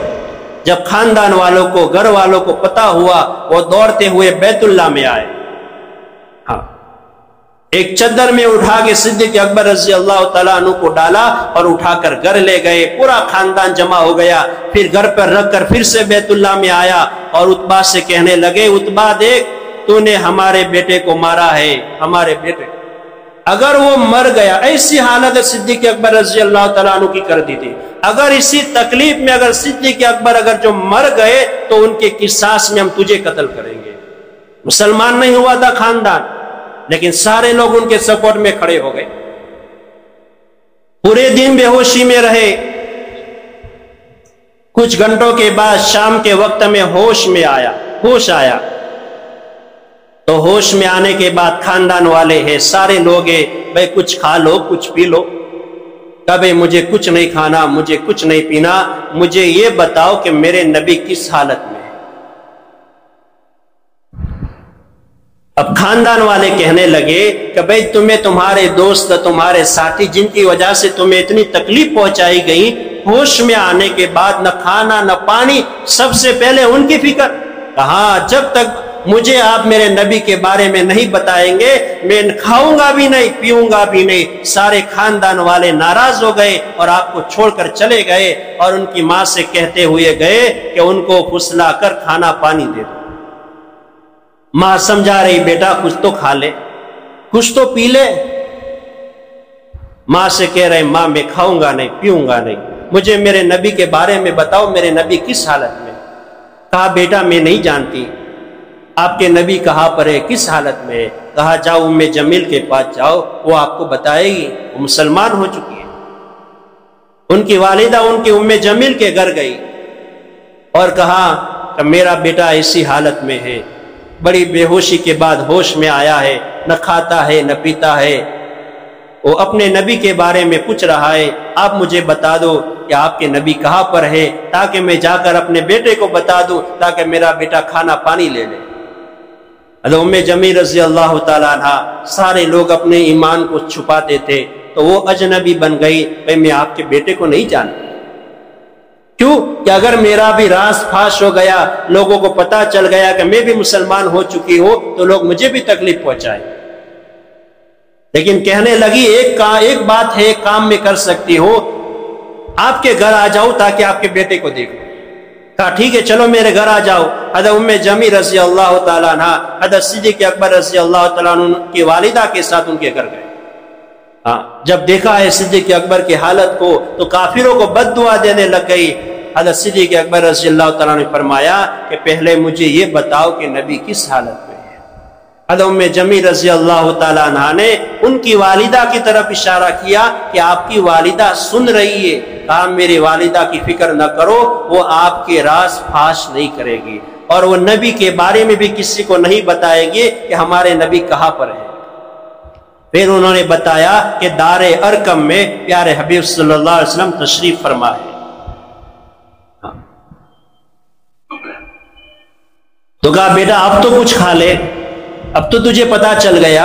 جب خاندان والوں کو، گھر والوں کو پتا ہوا، وہ دوڑتے ہوئے بیت اللہ میں آئے، ایک چادر میں اٹھا کے صدیق اکبر رضی اللہ تعالیٰ عنہ کو ڈالا اور اٹھا کر گھر لے گئے، پورا خاندان جمع ہو گیا۔ پھر گھر پر رکھ کر پھر سے بیت اللہ میں آیا اور عتبہ سے کہنے لگے عتبہ دیکھ تو نے ہمارے بیٹے کو مارا ہے، ہمارے بیٹے اگر وہ مر گیا، ایسی حالت صدیق اکبر رضی اللہ تعالیٰ عنہ کی کر دی تھی، اگر اسی تکلیف میں اگر صدیق اکبر اگر جو مر گئے تو ان کے قصاص میں ہم تجھے قتل کریں گے۔ مسلمان نہیں ہوا تھا خاندان، لیکن سارے لوگ ان کے سپورٹ میں کھڑے ہو گئے۔ پورے دن بے ہوشی میں رہے، کچھ گھنٹوں کے بعد شام کے وقت میں ہوش آیا، تو ہوش میں آنے کے بعد خاندان والے ہیں، سارے لوگ ہیں، بھائی کچھ کھا لو، کچھ پی لو۔ کبھی مجھے کچھ نہیں کھانا، مجھے کچھ نہیں پینا، مجھے یہ بتاؤ کہ میرے نبی کس حالت میں ہے۔ اب خاندان والے کہنے لگے کہ بھائی تمہیں تمہارے دوست، تمہارے ساتھی جن کی وجہ سے تمہیں اتنی تکلیف پہنچائی گئی، ہوش میں آنے کے بعد نہ کھانا نہ پانی، سب سے پہلے ان کی فکر۔ کہاں جب تک مجھے آپ میرے نبی کے بارے میں نہیں بتائیں گے، میں کھاؤں گا بھی نہیں، پیوں گا بھی نہیں۔ سارے خاندان والے ناراض ہو گئے اور آپ کو چھوڑ کر چلے گئے اور ان کی ماں سے کہتے ہوئے گئے کہ ان کو پھسلا کر کھانا پانی دے دو۔ ماں سمجھا رہی بیٹا کچھ تو کھا لے، کچھ تو پی لے۔ ماں سے کہہ رہے ماں میں کھاؤں گا نہیں، پیوں گا نہیں، مجھے میرے نبی کے بارے میں بتاؤ، میرے نبی کس حالت میں۔ کہا بیٹا میں نہیں جانتی آپ کے نبی کہاں پر ہے، کس حالت میں ہے۔ کہا جاؤ ام جمیل کے پاس جاؤ، وہ آپ کو بتائے گی، وہ مسلمان ہو چکی ہے۔ ان کی والدہ ان کی ام جمیل کے گھر گئی اور کہا کہ میرا بیٹا ایسی حالت میں ہے، بڑی بے ہوشی کے بعد ہوش میں آیا ہے، نہ کھاتا ہے نہ پیتا ہے، وہ اپنے نبی کے بارے میں پوچھ رہا ہے، آپ مجھے بتا دو کہ آپ کے نبی کہاں پر ہے، تاکہ میں جا کر اپنے بیٹے کو بتا دوں، تاکہ میرا بیٹا کھانا پانی لے لے۔ ام جمیل رضی اللہ تعالیٰ عنہ، سارے لوگ اپنے ایمان کو چھپاتے تھے، تو وہ اجنبی بن گئی، میں آپ کے بیٹے کو نہیں جانتی۔ کیوں کہ اگر میرا بھی راز فاش ہو گیا، لوگوں کو پتا چل گیا کہ میں بھی مسلمان ہو چکی ہوں، تو لوگ مجھے بھی تکلیف پہنچائیں۔ لیکن کہنے لگی ایک بات ہے، ایک کام میں کر سکتی ہو، آپ کے گھر آ جاؤ تاکہ آپ کے بیٹے کو دیکھو۔ کہا ٹھیک ہے چلو میرے گھر آ جاؤ۔ حضرت ام جمیل رضی اللہ تعالیٰ عنہ حضرت صدیق اکبر رضی اللہ تعالیٰ عنہ کی والدہ کے ساتھ ان کے گھر گئے۔ جب دیکھا ہے صدیق اکبر کی حالت کو تو کافروں کو بد دعا دینے لگ گئی۔ حضرت صدیق اکبر رضی اللہ تعالیٰ نے فرمایا کہ پہلے مجھے یہ بتاؤ کہ نبی کس حالت میں ہے۔ ام جمیل رضی اللہ تعالیٰ عنہ نے ان کی والدہ کی طرف اشارہ کیا کہ آپ کی والدہ سن رہی ہے. کہا میری والدہ کی فکر نہ کرو، وہ آپ کے راز فاش نہیں کرے گی، اور وہ نبی کے بارے میں بھی کسی کو نہیں بتائے گی کہ ہمارے نبی کہاں پر ہے. پھر انہوں نے بتایا کہ دار ارقم میں پیارے حبیب صلی اللہ علیہ وسلم تشریف فرما ہے. تو کہا بیٹا اب تو کچھ کھا لے، اب تو تجھے پتا چل گیا.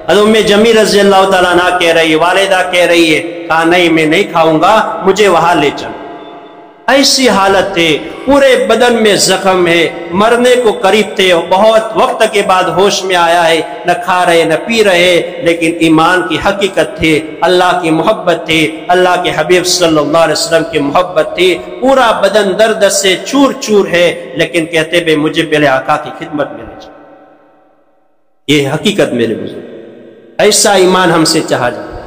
ام جمیل رضی اللہ تعالیٰ عنہ کہہ رہی ہے، والدہ کہہ رہی ہے، کہا نہیں میں نہیں کھاؤں گا، مجھے وہاں لے چل. ایسی حالت تھے، پورے بدن میں زخم ہے، مرنے کو قریب تھے، بہت وقت کے بعد ہوش میں آیا ہے، نہ کھا رہے نہ پی رہے، لیکن ایمان کی حقیقت تھی، اللہ کی محبت تھی، اللہ کے حبیب صلی اللہ علیہ وسلم کی محبت تھی. پورا بدن درد سے چور چور ہے، لیکن کہتے بے مجھے پہلے آقا کی خدمت میں لے جائے. یہ حقیقت میرے بزرگ، ایسا ایمان ہم سے چاہا جاتا ہے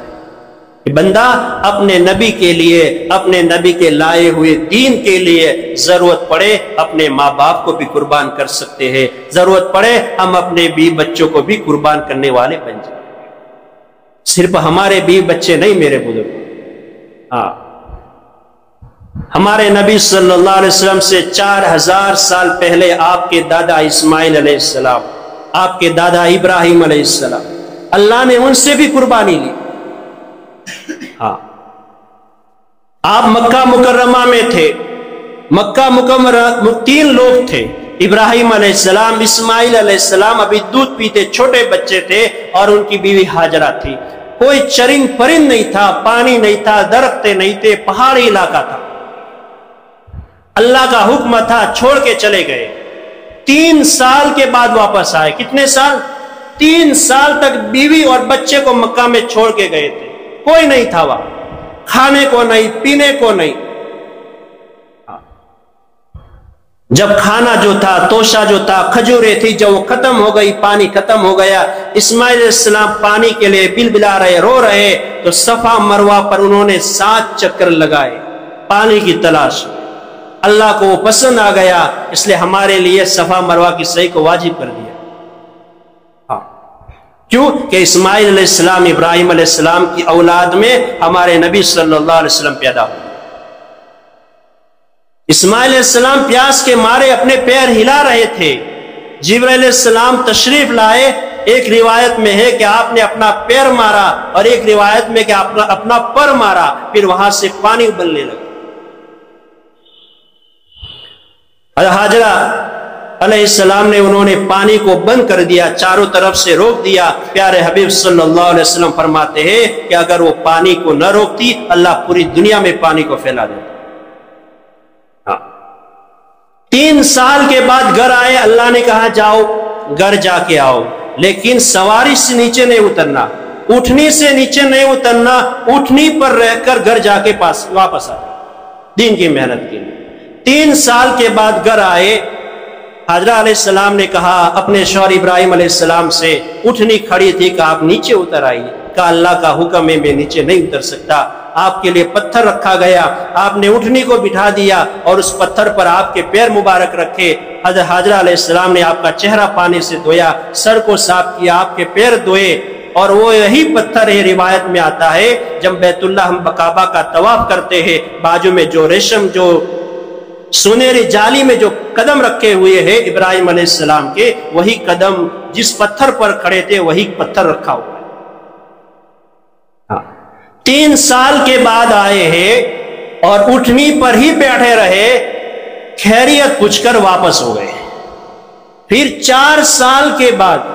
کہ بندہ اپنے نبی کے لیے، اپنے نبی کے لائے ہوئے دین کے لیے ضرورت پڑے اپنے ماں باپ کو بھی قربان کر سکتے ہیں، ضرورت پڑے ہم اپنے بیوی بچوں کو بھی قربان کرنے والے بن جائیں. صرف ہمارے بیوی بچے نہیں میرے بزرگ، ہاں ہمارے نبی صلی اللہ علیہ وسلم سے 4000 سال پہلے آپ کے دادا اسماعیل علیہ السلام، آپ کے دادا ابراہیم علیہ السلام، اللہ نے ان سے بھی قربانی لی. ہاں آپ مکہ مکرمہ میں تھے، مکہ مکرمہ 3 لوگ تھے، ابراہیم علیہ السلام، اسماعیل علیہ السلام، ابھی دودھ پیتے چھوٹے بچے تھے، اور ان کی بیوی ہاجرہ تھی. کوئی چرند پرند نہیں تھا، پانی نہیں تھا، درخت نہیں تھے، پہاڑی علاقہ تھا. اللہ کا حکم تھا، چھوڑ کے چلے گئے. 3 سال کے بعد واپس آئے. کتنے سال؟ 3 سال تک بیوی اور بچے کو مکہ میں چھوڑ کے گئے تھے. کوئی نہیں تھا وہاں، کھانے کو نہیں، پینے کو نہیں. جب کھانا جو تھا، توشہ جو تھا، کھجورے تھی، جب وہ ختم ہو گئی، پانی ختم ہو گیا، اسماعیل علیہ السلام پانی کے لیے بل بلا رہے، رو رہے، تو صفا مروہ پر انہوں نے 7 چکر لگائے پانی کی تلاش. اللہ کو وہ پسند آ گیا، اس لیے ہمارے لیے صفا مروہ کی صحیح کو واجب کر دیا. کیوں کہ اسماعیل علیہ السلام، ابراہیم علیہ السلام کی اولاد میں ہمارے نبی صلی اللہ علیہ وسلم پیدا ہوئے. اسماعیل علیہ السلام پیاس کے مارے اپنے پیر ہلا رہے تھے، جبرائیل علیہ السلام تشریف لائے. ایک روایت میں ہے کہ آپ نے اپنا پیر مارا، اور ایک روایت میں کہ اپنا پر مارا، پھر وہاں سے پانی ابلنے لگا. ہاجرہ علیہ السلام نے انہوں نے پانی کو بند کر دیا، چاروں طرف سے روک دیا. پیارے حبیب صلی اللہ علیہ وسلم فرماتے ہیں کہ اگر وہ پانی کو نہ روکتی، اللہ پوری دنیا میں پانی کو پھیلا دیتا. 3 سال کے بعد گھر آئے، اللہ نے کہا جاؤ گھر جا کے آؤ، لیکن سواری سے نیچے نہیں اترنا، اٹھنی سے نیچے نہیں اترنا، اٹھنی پر رہ کر گھر جا کے واپس آ دین کی محنت کے لیے. 3 سال کے بعد گھر آئے. حاجرہ علیہ السلام نے کہا اپنے شوہر ابراہیم علیہ السلام سے، اٹھنی کھڑی تھی، کہ آپ نیچے اتر آئیے. کہا اللہ کا حکم ہے، میں نیچے نہیں اتر سکتا. آپ کے لیے پتھر رکھا گیا، آپ نے اٹھنی کو بٹھا دیا اور اس پتھر پر آپ کے پیر مبارک رکھے. حضرت حاجرہ علیہ السلام نے آپ کا چہرہ پانی سے دھویا، سر کو صاف کیا، آپ کے پیر دھوئے. اور وہ یہی پتھر ہے، روایت میں آتا ہے جب بیت اللہ ہم کعبہ کا طواف کرتے ہیں، بازو میں جو ریشم، جو سنہری جالی میں جو قدم رکھے ہوئے ہیں ابراہیم علیہ السلام کے، وہی قدم جس پتھر پر کھڑے تھے وہی پتھر رکھا ہوا ہے. 3 سال کے بعد آئے ہیں اور اٹھنی پر ہی بیٹھے رہے، خیریت پوچھ کر واپس ہو گئے. پھر 4 سال کے بعد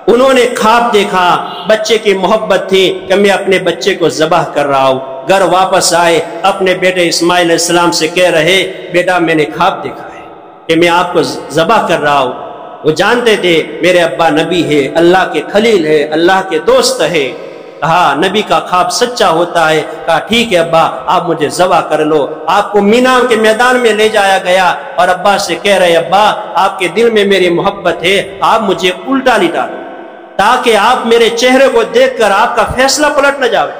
انہوں نے خواب دیکھا، بچے کی محبت تھی کہ میں اپنے بچے کو ذبح کر رہا ہوں. گھر واپس آئے، اپنے بیٹے اسماعیل علیہ السلام سے کہہ رہے بیٹا میں نے خواب دیکھا ہے کہ میں آپ کو ذبح کر رہا ہوں. وہ جانتے تھے میرے ابا نبی ہے، اللہ کے خلیل ہے، اللہ کے دوست ہے. کہا نبی کا خواب سچا ہوتا ہے. کہا ٹھیک ہے ابا، آپ مجھے ذبح کر لو. آپ کو مینا کے میدان میں لے جایا گیا اور ابا سے کہہ رہے ابا آپ کے دل میں میری محبت ہے، آپ مجھے الٹا لٹا دو تاکہ آپ میرے چہرے کو دیکھ کر آپ کا فیصلہ پلٹ نہ جاوے.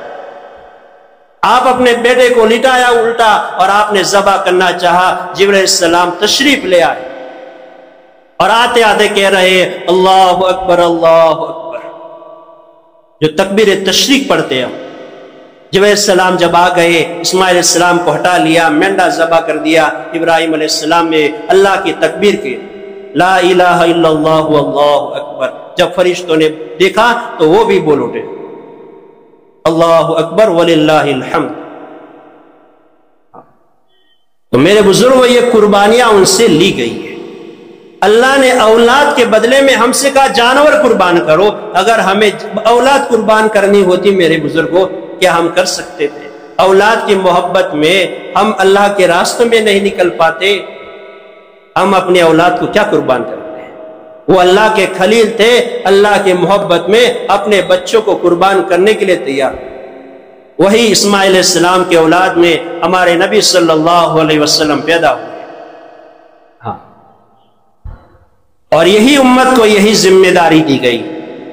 آپ اپنے بیٹے کو لٹایا الٹا اور آپ نے ذبح کرنا چاہا. جبرائیل السلام تشریف لے آئے اور آتے آتے کہہ رہے اللہ اکبر اللہ اکبر، جو تکبیر تشریق پڑھتے ہیں. جب السلام جب آ گئے، اسماعیل علیہ السلام کو ہٹا لیا، مینڈا ذبح کر دیا. ابراہیم علیہ السلام نے اللہ کی تکبیر کی، لا الہ الا اللہ اللہ اکبر. جب فرشتوں نے دیکھا تو وہ بھی بول اٹھے اللہ اکبر وللہ الحمد. تو میرے بزرگوں، یہ قربانیاں ان سے لی گئی ہیں. اللہ نے اولاد کے بدلے میں ہم سے کہا جانور قربان کرو. اگر ہمیں اولاد قربان کرنی ہوتی میرے بزرگوں، کیا ہم کر سکتے تھے؟ اولاد کی محبت میں ہم اللہ کے راستوں میں نہیں نکل پاتے، ہم اپنے اولاد کو کیا قربان کرتے ہیں؟ وہ اللہ کے خلیل تھے، اللہ کے محبت میں اپنے بچوں کو قربان کرنے کے لیے تیار. وہی اسماعیل علیہ السلام کے اولاد میں ہمارے نبی صلی اللہ علیہ وسلم پیدا ہوئے. ہاں، اور یہی امت کو یہی ذمہ داری دی گئی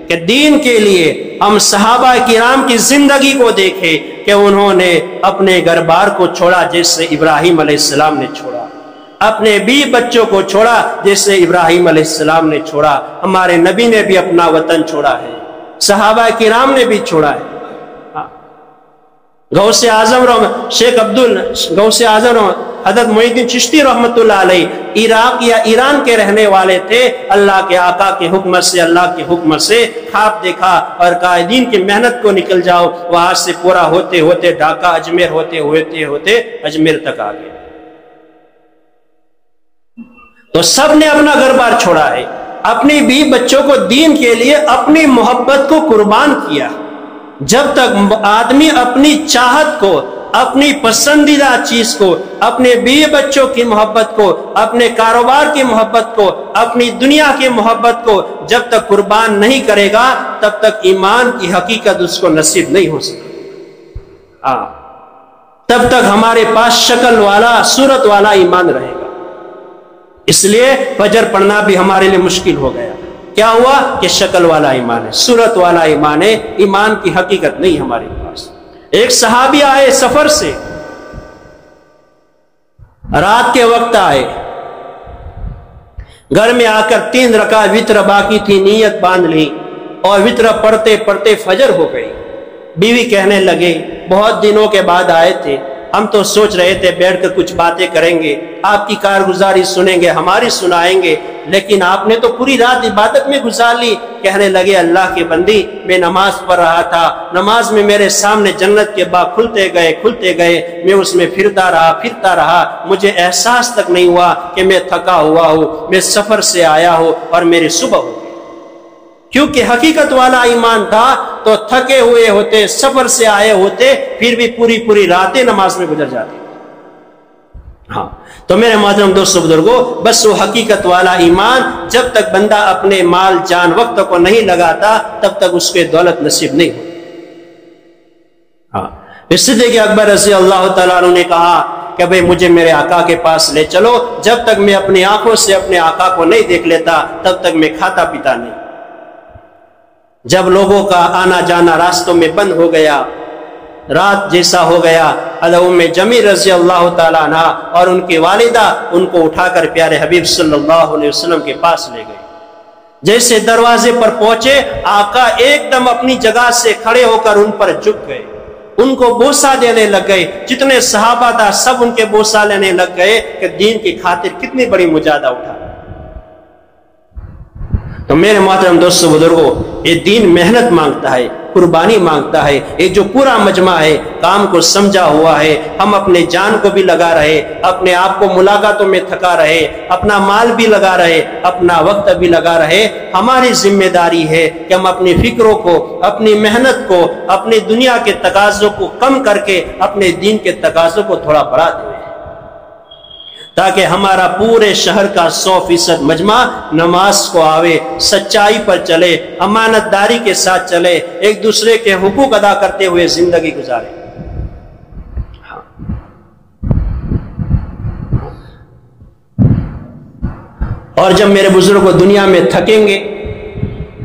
کہ دین کے لیے ہم صحابہ کرام کی زندگی کو دیکھیں کہ انہوں نے اپنے گھر بار کو چھوڑا جیسے ابراہیم علیہ السلام نے چھوڑا، اپنے بیوی بچوں کو چھوڑا جیسے ابراہیم علیہ السلام نے چھوڑا. ہمارے نبی نے بھی اپنا وطن چھوڑا ہے، صحابہ کرام نے بھی چھوڑا ہے. غوث اعظم شیخ غوث اعظم حضرت معین الدین چشتی رحمۃ اللہ علیہ عراق یا ایران کے رہنے والے تھے. اللہ کے آقا کے حکم سے، اللہ کے حکم سے خواب دیکھا اور قائدین کی محنت کو نکل جاؤ. وہاں سے پورا ہوتے ہوتے ڈھاکہ اجمیر ہوتے اجمیر تک آ گئے. تو سب نے اپنا گھر بار چھوڑا ہے، اپنی بیوی بچوں کو دین کے لیے اپنی محبت کو قربان کیا. جب تک آدمی اپنی چاہت کو، اپنی پسندیدہ چیز کو، اپنے بیوی بچوں کی محبت کو، اپنے کاروبار کی محبت کو، اپنی دنیا کی محبت کو جب تک قربان نہیں کرے گا، تب تک ایمان کی حقیقت اس کو نصیب نہیں ہو سکتی. تب تک ہمارے پاس شکل والا، صورت والا ایمان رہے گا. اس لیے فجر پڑھنا بھی ہمارے لیے مشکل ہو گیا. کیا ہوا کہ شکل والا ایمان ہے، صورت والا ایمان ہے، ایمان کی حقیقت نہیں ہمارے پاس. ایک صحابی آئے سفر سے، رات کے وقت آئے، گھر میں آ کر 3 رکعت وتر باقی تھی، نیت باندھ لی اور وتر پڑھتے پڑھتے فجر ہو گئی. بیوی کہنے لگے بہت دنوں کے بعد آئے تھے، ہم تو سوچ رہے تھے بیٹھ کر کچھ باتیں کریں گے، آپ کی کارگزاری سنیں گے، ہماری سنائیں گے، لیکن آپ نے تو پوری رات عبادت میں گزار لی. کہنے لگے اللہ کی بندی، میں نماز پڑھ رہا تھا، نماز میں میرے سامنے جنت کے باغ کھلتے گئے، میں اس میں پھرتا رہا، مجھے احساس تک نہیں ہوا کہ میں تھکا ہوا ہوں، میں سفر سے آیا ہوں اور میری صبح ہو گئی. کیونکہ حقیقت والا ایمان تھا تو تھکے ہوئے ہوتے، سفر سے آئے ہوتے، پھر بھی پوری راتیں نماز میں گزر جاتی. ہاں، تو میرے محترم دوستو بزرگوں، بس وہ حقیقت والا ایمان جب تک بندہ اپنے مال جان وقت کو نہیں لگاتا، تب تک اس کے دولت نصیب نہیں ہوتی. ہاں، اس صدیق اکبر رضی اللہ تعالیٰ عنہ نے کہا کہ بھئی مجھے میرے آقا کے پاس لے چلو، جب تک میں اپنی آنکھوں سے اپنے آقا کو نہیں دیکھ لیتا تب تک میں کھاتا پیتا نہیں. جب لوگوں کا آنا جانا راستوں میں بند ہو گیا، رات جیسا ہو گیا، حضرت ام جمیل رضی اللہ تعالیٰ عنہ اور ان کی والدہ ان کو اٹھا کر پیارے حبیب صلی اللہ علیہ وسلم کے پاس لے گئے. جیسے دروازے پر پہنچے، آقا ایک دم اپنی جگہ سے کھڑے ہو کر ان پر جھک گئے، ان کو بوسہ دینے لگ گئے. جتنے صحابہ تھا سب ان کے بوسہ لینے لگ گئے کہ دین کی خاطر کتنی بڑی مجاہدہ اٹھا. تو میرے محترم دوستو بزرگوں، یہ دین محنت مانگتا ہے، قربانی مانگتا ہے. یہ جو پورا مجمع ہے کام کو سمجھا ہوا ہے، ہم اپنے جان کو بھی لگا رہے، اپنے آپ کو ملاقاتوں میں تھکا رہے، اپنا مال بھی لگا رہے، اپنا وقت بھی لگا رہے. ہماری ذمہ داری ہے کہ ہم اپنی فکروں کو، اپنی محنت کو، اپنی دنیا کے تقاضوں کو کم کر کے اپنے دین کے تقاضوں کو تھوڑا بڑھا دیں، تاکہ ہمارا پورے شہر کا 100% مجمع نماز کو آوے، سچائی پر چلے، امانت داری کے ساتھ چلے، ایک دوسرے کے حقوق ادا کرتے ہوئے زندگی گزارے. اور جب میرے بزرگ دنیا میں تھکیں گے،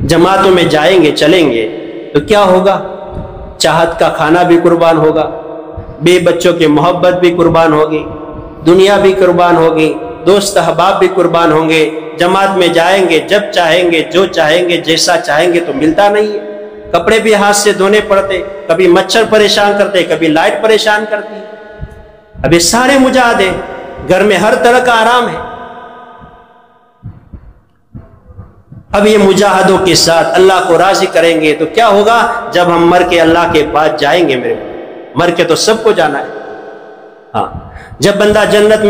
جماعتوں میں جائیں گے، چلیں گے، تو کیا ہوگا؟ چاہت کا کھانا بھی قربان ہوگا، بے بچوں کی محبت بھی قربان ہوگی، دنیا بھی قربان ہوگی، دوست احباب بھی قربان ہوں گے، جماعت میں جائیں گے، جب چاہیں گے، جو چاہیں گے، جیسا چاہیں گے، تو ملتا نہیں ہے۔ کپڑے بھی ہاتھ سے دھونے پڑتے، کبھی مچھر پریشان کرتے، کبھی لائٹ پریشان کرتی۔ اب یہ سارے مجاہد ہیں، گھر میں ہر طرح کا آرام ہے۔ اب یہ مجاہدوں کے ساتھ اللہ کو راضی کریں گے تو کیا ہوگا؟ جب ہم مر کے اللہ کے پاس جائیں گے، میرے مر کے تو سب کو جانا ہے۔ ہاں، جب بندہ جنت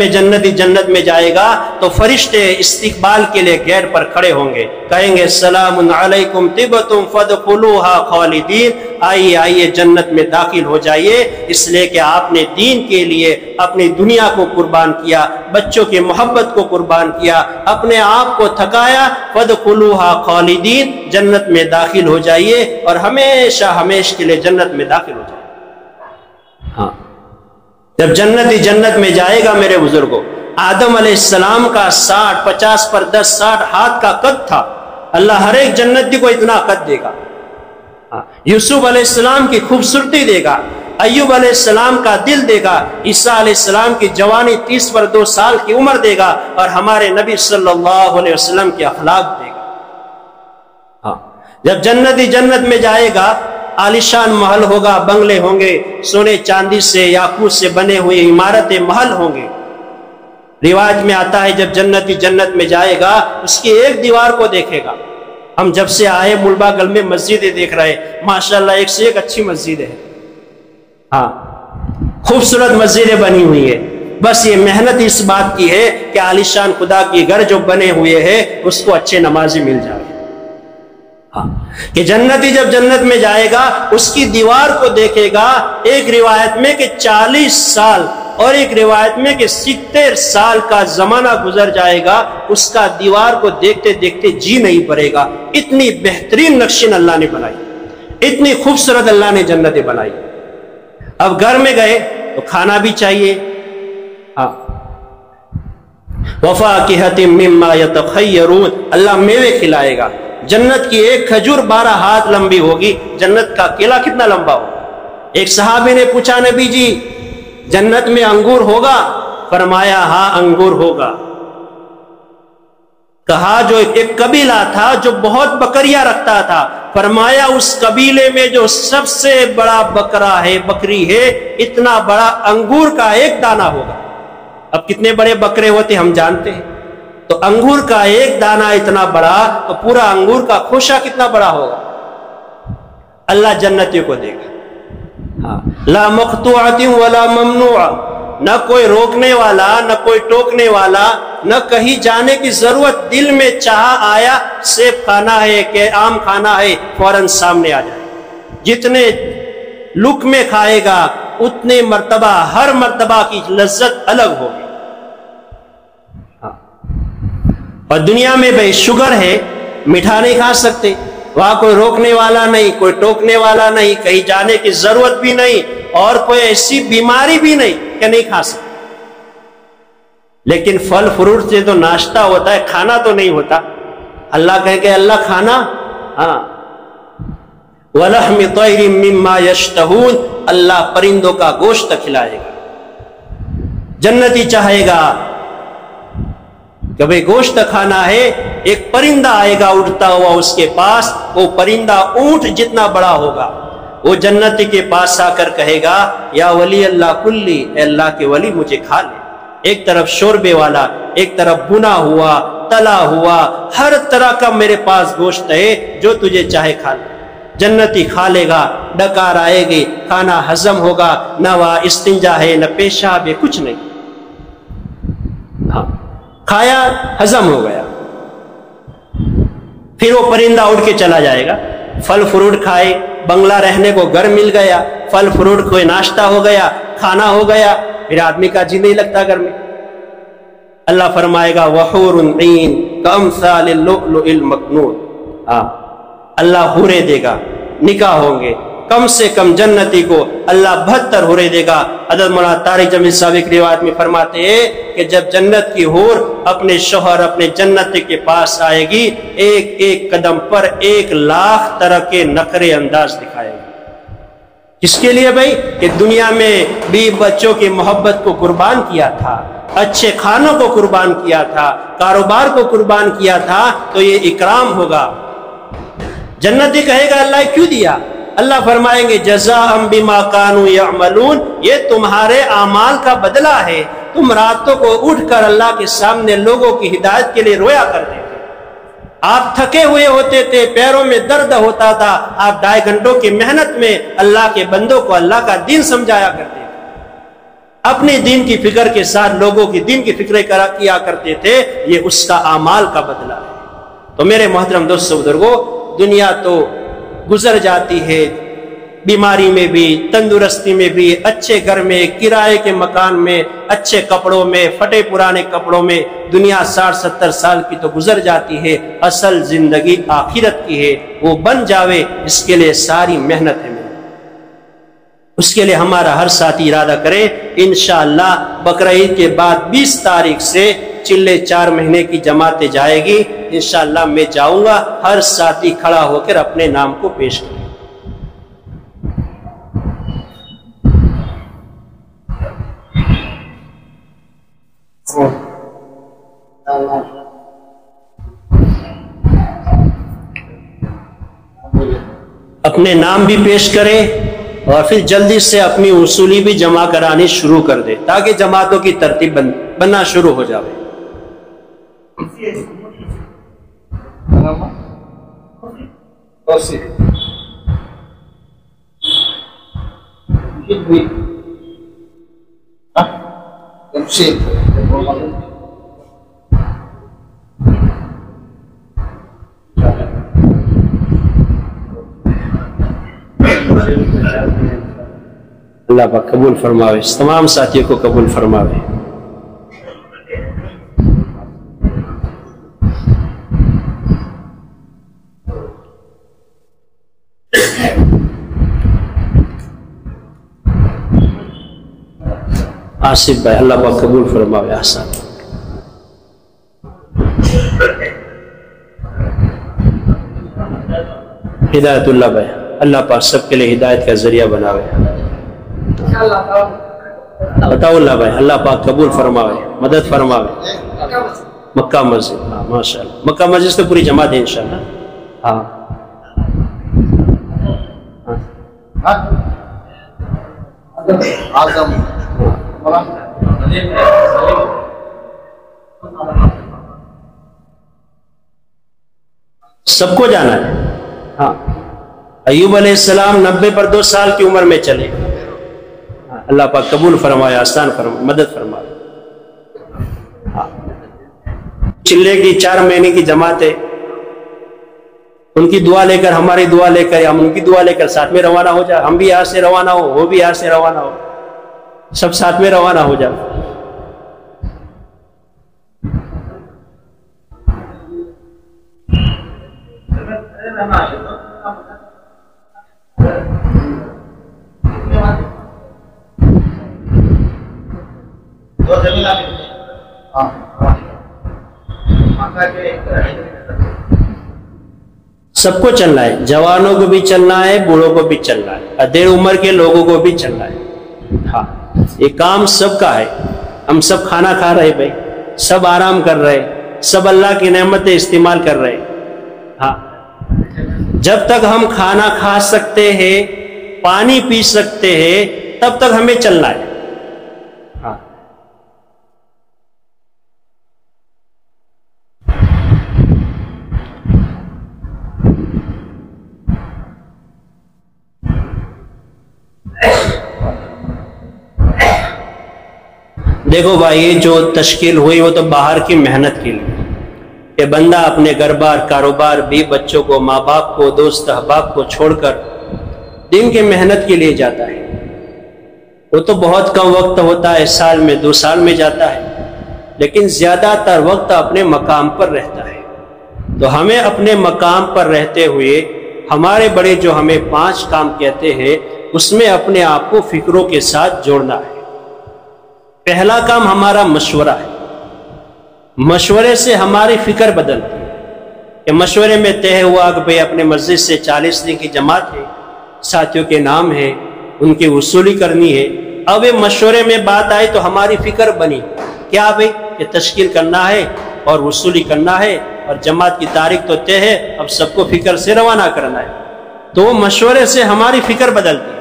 میں جائے گا تو فرشتے استقبال کے لیے گیٹ پر کھڑے ہوں گے، کہیں گے سلام علیکم طبتم فادخلوها خالدین، آئیے جنت میں داخل ہو جائیے، اس لیے کہ آپ نے دین کے لیے اپنی دنیا کو قربان کیا، بچوں کی محبت کو قربان کیا، اپنے آپ کو تھکایا، فادخلوها خالدین، جنت میں داخل ہو جائیے اور ہمیشہ کے لیے جنت میں داخل ہو جائیے۔ ہاں، جب جنت میں جائے گا میرے بزرگوں، آدم علیہ السلام کا 50 پر 10 60 ہاتھ کا قد تھا، اللہ ہر ایک جنتی کو اتنا قد دے گا۔ یوسف علیہ السلام کی خوبصورتی دے گا، ایوب علیہ السلام کا دل دے گا، عیسیٰ علیہ السلام کی جوانی 30 پر 2 سال کی عمر دے گا، اور ہمارے نبی صلی اللہ علیہ وسلم کے اخلاق دے گا۔ ہاں، جب جنت میں جائے گا، عالیشان محل ہوگا، بنگلے ہوں گے، سونے چاندی سے یاقوت سے بنے ہوئے عمارتیں محل ہوں گے۔ روایت میں آتا ہے جب جنت میں جائے گا اس کی ایک دیوار کو دیکھے گا۔ ہم جب سے آئے ملبا گل میں مسجدیں دیکھ رہے، ماشاءاللہ ایک سے ایک اچھی مسجد ہے، ہاں خوبصورت مسجدیں بنی ہوئی ہے۔ بس یہ محنت اس بات کی ہے کہ عالیشان خدا کی گھر جو بنے ہوئے ہیں اس کو اچھے نمازی مل جائے، کہ جنتی جب جنت میں جائے گا اس کی دیوار کو دیکھے گا، ایک روایت میں کہ 40 سال اور ایک روایت میں کہ 70 سال کا زمانہ گزر جائے گا، اس کا دیوار کو دیکھتے دیکھتے جی نہیں پڑے گا، اتنی بہترین نقشیں اللہ نے بنائی، اتنی خوبصورت اللہ نے جنتیں بنائی۔ اب گھر میں گئے تو کھانا بھی چاہیے، ہاں وفاکہۃ مما یتخیرون، اللہ میوے کھلائے گا۔ جنت کی ایک کھجور 12 ہاتھ لمبی ہوگی، جنت کا کیلا کتنا لمبا ہوگا؟ ایک صحابی نے پوچھا نبی جی جنت میں انگور ہوگا؟ فرمایا ہاں انگور ہوگا۔ کہا جو ایک قبیلہ تھا جو بہت بکریاں رکھتا تھا، فرمایا اس قبیلے میں جو سب سے بڑا بکری ہے اتنا بڑا انگور کا ایک دانہ ہوگا۔ اب کتنے بڑے بکرے ہوتے ہم جانتے ہیں، تو انگور کا ایک دانہ اتنا بڑا تو پورا انگور کا خوشہ کتنا بڑا ہوگا۔ اللہ جنتیوں کو دے گا، ہاں لا مقطوعۃ ولا ممنوع، نہ کوئی روکنے والا نہ کوئی ٹوکنے والا، نہ کہیں جانے کی ضرورت، دل میں چاہ آیا سیب کھانا ہے کہ آم کھانا ہے فوراً سامنے آ جائے، جتنے لک میں کھائے گا اتنے مرتبہ، ہر مرتبہ کی لذت الگ ہوگی۔ اور دنیا میں بھائی شوگر ہے، میٹھا نہیں کھا سکتے، وہاں کوئی روکنے والا نہیں، کوئی ٹوکنے والا نہیں، کہیں جانے کی ضرورت بھی نہیں، اور کوئی ایسی بیماری بھی نہیں کہ نہیں کھا سکتے۔ لیکن پھل فروٹ سے تو ناشتہ ہوتا ہے، کھانا تو نہیں ہوتا۔ اللہ کہے کہ اللہ کھانا، ہاں وَلَحْمِ طَيْرٍ مِّمَّا يَشْتَهُونَ، اللہ پرندوں کا گوشت کھلائے گا۔ جنتی چاہے گا کہ بھئی گوشت کھانا ہے، ایک پرندہ آئے گا اڑتا ہوا اس کے پاس، وہ پرندہ اونٹ جتنا بڑا ہوگا، وہ جنتی کے پاس آ کر کہے گا یا ولی اللہ کلی، اے اللہ کے ولی مجھے کھا لے۔ ایک طرف شوربے والا، ایک طرف بنا ہوا، تلا ہوا، ہر طرح کا میرے پاس گوشت ہے، جو تجھے چاہے کھا لے۔ جنتی کھا لے گا، ڈکار آئے گی، کھانا ہضم ہوگا، نہ وہاں استنجا ہے نہ پیشاب ہے، کچھ نہیں، ہاں کھایا ہضم ہو گیا۔ پھر وہ پرندہ اڑ کے چلا جائے گا، پھل فروٹ کھائے، بنگلہ رہنے کو گھر مل گیا، پھل فروٹ کوئی ناشتہ ہو گیا، کھانا ہو گیا، پھر آدمی کا جی نہیں لگتا گھر میں۔ اللہ فرمائے گا وحور عین کامثال اللؤلؤ المکنون، اللہ حورے دے گا، نکاح ہوں گے، کم سے کم جنتی کو اللہ 72 حورے دے گا۔ حضرت مولانا طارق جمیل صاحب ایک روایت میں فرماتے ہیں کہ جب جنت کی حور اپنے شوہر اپنے جنتی کے پاس آئے گی، ایک ایک قدم پر 1,00,000 طرح کے نخرے انداز دکھائے گی۔ کس کے لیے بھائی؟ کہ دنیا میں بیوی بچوں کی محبت کو قربان کیا تھا، اچھے کھانوں کو قربان کیا تھا، کاروبار کو قربان کیا تھا، تو یہ اکرام ہوگا۔ جنتی کہے گا اللہ کیوں دیا؟ اللہ فرمائیں گے جزاء بما کانوا یعملون، یہ تمہارے اعمال کا بدلہ ہے۔ تم راتوں کو اٹھ کر اللہ کے سامنے لوگوں کی ہدایت کے لیے رویا کرتے تھے، آپ تھکے ہوئے ہوتے تھے، پیروں میں درد ہوتا تھا، آپ 2.5 گھنٹوں کی محنت میں اللہ کے بندوں کو اللہ کا دین سمجھایا کرتے تھے، اپنے دین کی فکر کے ساتھ لوگوں کی دین کی فکر کیا کرتے تھے، یہ اس کا اعمال کا بدلہ ہے۔ تو میرے محترم دوستو بزرگوں، دنیا تو گزر جاتی ہے، بیماری میں بھی، تندرستی میں بھی، اچھے گھر میں، کرائے کے مکان میں، اچھے کپڑوں میں، پھٹے پرانے کپڑوں میں، دنیا 60-70 سال کی تو گزر جاتی ہے، اصل زندگی آخرت کی ہے، وہ بن جاوے اس کے لیے ساری محنت ہے۔ اس کے لیے ہمارا ہر ساتھی ارادہ کرے، انشاءاللہ بقرہ عید کے بعد 20 تاریخ سے چلے 4 مہینے کی جماعتیں جائے گی، انشاءاللہ میں جاؤں گا، ہر ساتھی کھڑا ہو کر اپنے نام کو پیش کرے۔ اپنے نام بھی پیش کرے اور پھر جلدی سے اپنی وصولی بھی جمع کرانی شروع کر دے تاکہ جماعتوں کی ترتیب بننا شروع ہو جائے۔ اللہ پاک قبول فرماوے، تمام ساتھیوں کو قبول فرماوے۔ آصف بھائی اللہ پاک قبول فرماوے۔ آسان ہدایت اللہ بھائی اللہ پاک سب کے لیے ہدایت کا ذریعہ بناوے۔ بتاؤ اللہ بھائی اللہ پاک قبول فرماوے، مدد فرماوے۔ مکہ مسجد، ہاں ماشاء اللہ، مکہ مسجد سے پوری جماعت ہے انشاءاللہ۔ ہاں سب کو جانا ہے۔ ہاں ایوب علیہ السلام 90 پر 2 سال کی عمر میں چلے۔ اللہ پاک قبول فرمائے، آسان فرمائے، مدد فرمائے۔ ہاں چلے کی 4 مہینے کی جماعت ہے، ان کی دعا لے کر، ہماری دعا لے کر، ہم ان کی دعا لے کر ساتھ میں روانہ ہو جائے، ہم بھی یہاں سے روانہ ہو، وہ بھی یہاں سے روانہ ہو، سب ساتھ میں روانہ ہو جائے۔ سب کو چلنا ہے، جوانوں کو بھی چلنا ہے، بوڑھوں کو بھی چلنا ہے، ادھیڑ عمر کے لوگوں کو بھی چلنا ہے۔ ہاں یہ کام سب کا ہے، ہم سب کھانا کھا رہے بھائی، سب آرام کر رہے، سب اللہ کی نعمتیں استعمال کر رہے۔ ہاں جب تک ہم کھانا کھا سکتے ہیں، پانی پی سکتے ہیں، تب تک ہمیں چلنا ہے۔ ہاں دیکھو بھائی یہ جو تشکیل ہوئی وہ تو باہر کی محنت کے لیے، کہ بندہ اپنے گھر بار، کاروبار، بھی بچوں کو، ماں باپ کو، دوست احباب کو چھوڑ کر دین کی محنت کے لیے جاتا ہے۔ وہ تو بہت کم وقت ہوتا ہے، سال میں 2 سال میں جاتا ہے، لیکن زیادہ تر وقت اپنے مقام پر رہتا ہے۔ تو ہمیں اپنے مقام پر رہتے ہوئے ہمارے بڑے جو ہمیں 5 کام کہتے ہیں، اس میں اپنے آپ کو فکروں کے ساتھ جوڑنا ہے۔ پہلا کام ہمارا مشورہ ہے، مشورے سے ہماری فکر بدلتی ہے، کہ مشورے میں طے ہوا کہ بھئی اپنے مسجد سے 40 دن کی جماعت ہے، ساتھیوں کے نام ہے، ان کی وصولی کرنی ہے. اب مشورے میں بات آئی تو ہماری فکر بنی کیا بھائی کہ تشکیل کرنا ہے اور وصولی کرنا ہے اور جماعت کی تاریخ تو طے ہے، اب سب کو فکر سے روانہ کرنا ہے. تو وہ مشورے سے ہماری فکر بدلتی ہے.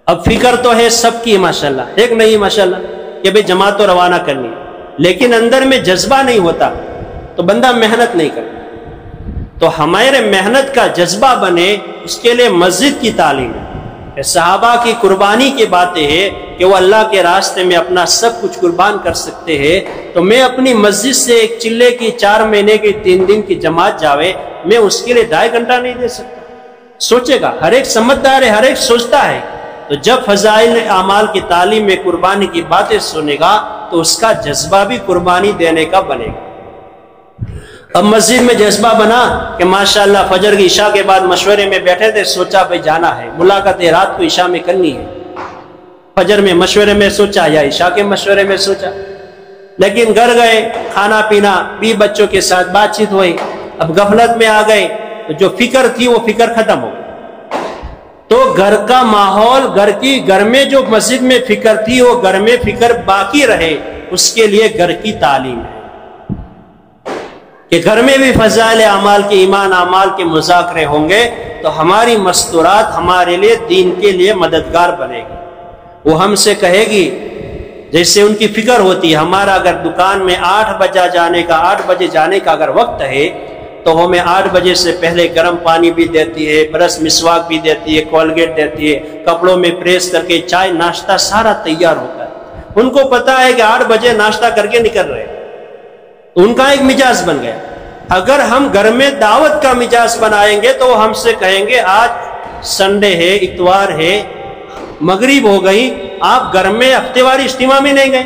اب فکر تو ہے سب کی ماشاءاللہ، ایک نہیں ماشاءاللہ کہ بھائی جماعت تو روانہ کرنی ہے، لیکن اندر میں جذبہ نہیں ہوتا تو بندہ محنت نہیں کرتا. تو ہمارے محنت کا جذبہ بنے اس کے لیے مسجد کی تعلیم ہے. صحابہ کی قربانی کی باتیں ہیں کہ وہ اللہ کے راستے میں اپنا سب کچھ قربان کر سکتے ہیں. تو میں اپنی مسجد سے ایک چلے کی 4 مہینے کی 3 دن کی جماعت جاوے، میں اس کے لیے 2.5 گھنٹہ نہیں دے سکتا. سوچے گا، ہر ایک سمجھدار ہے، ہر ایک سوچتا ہے. تو جب فضائل اعمال کی تعلیم میں قربانی کی باتیں سنے گا تو اس کا جذبہ بھی قربانی دینے کا بنے گا. اب مسجد میں جذبہ بنا کہ ماشاءاللہ فجر کی عشاء کے بعد مشورے میں بیٹھے تھے، سوچا بھائی جانا ہے، ملاقات رات کو عشاء میں کرنی ہے. فجر میں مشورے میں سوچا یا عشاء کے مشورے میں سوچا، لیکن گھر گئے، کھانا پینا، بھی بچوں کے ساتھ بات چیت ہوئی، اب غفلت میں آ گئے تو جو فکر تھی وہ فکر ختم ہو گئی. تو گھر کا ماحول، گھر میں جو مسجد میں فکر تھی وہ گھر میں فکر باقی رہے، اس کے لیے گھر کی تعلیم ہے کہ گھر میں بھی فضائل اعمال کے، ایمان اعمال کے مذاکرے ہوں گے تو ہماری مستورات ہمارے لیے دین کے لیے مددگار بنے گی. وہ ہم سے کہے گی جیسے ان کی فکر ہوتی ہے. ہمارا اگر دکان میں 8 بجے جانے کا اگر وقت ہے تو ہمیں 8 بجے سے پہلے گرم پانی بھی دیتی ہے، برش مسواک بھی دیتی ہے، کولگیٹ دیتی ہے، کپڑوں میں پریس کر کے چائے ناشتہ سارا تیار ہوتا ہے. ان کو پتا ہے کہ 8 بجے ناشتہ کر کے نکل رہے ہیں، ان کا ایک مزاج بن گیا. اگر ہم گھر میں دعوت کا مزاج بنائیں گے تو وہ ہم سے کہیں گے آج سنڈے ہے، اتوار ہے، مغرب ہو گئی، آپ گھر میں ہفتے واری اجتماع میں نہیں گئے.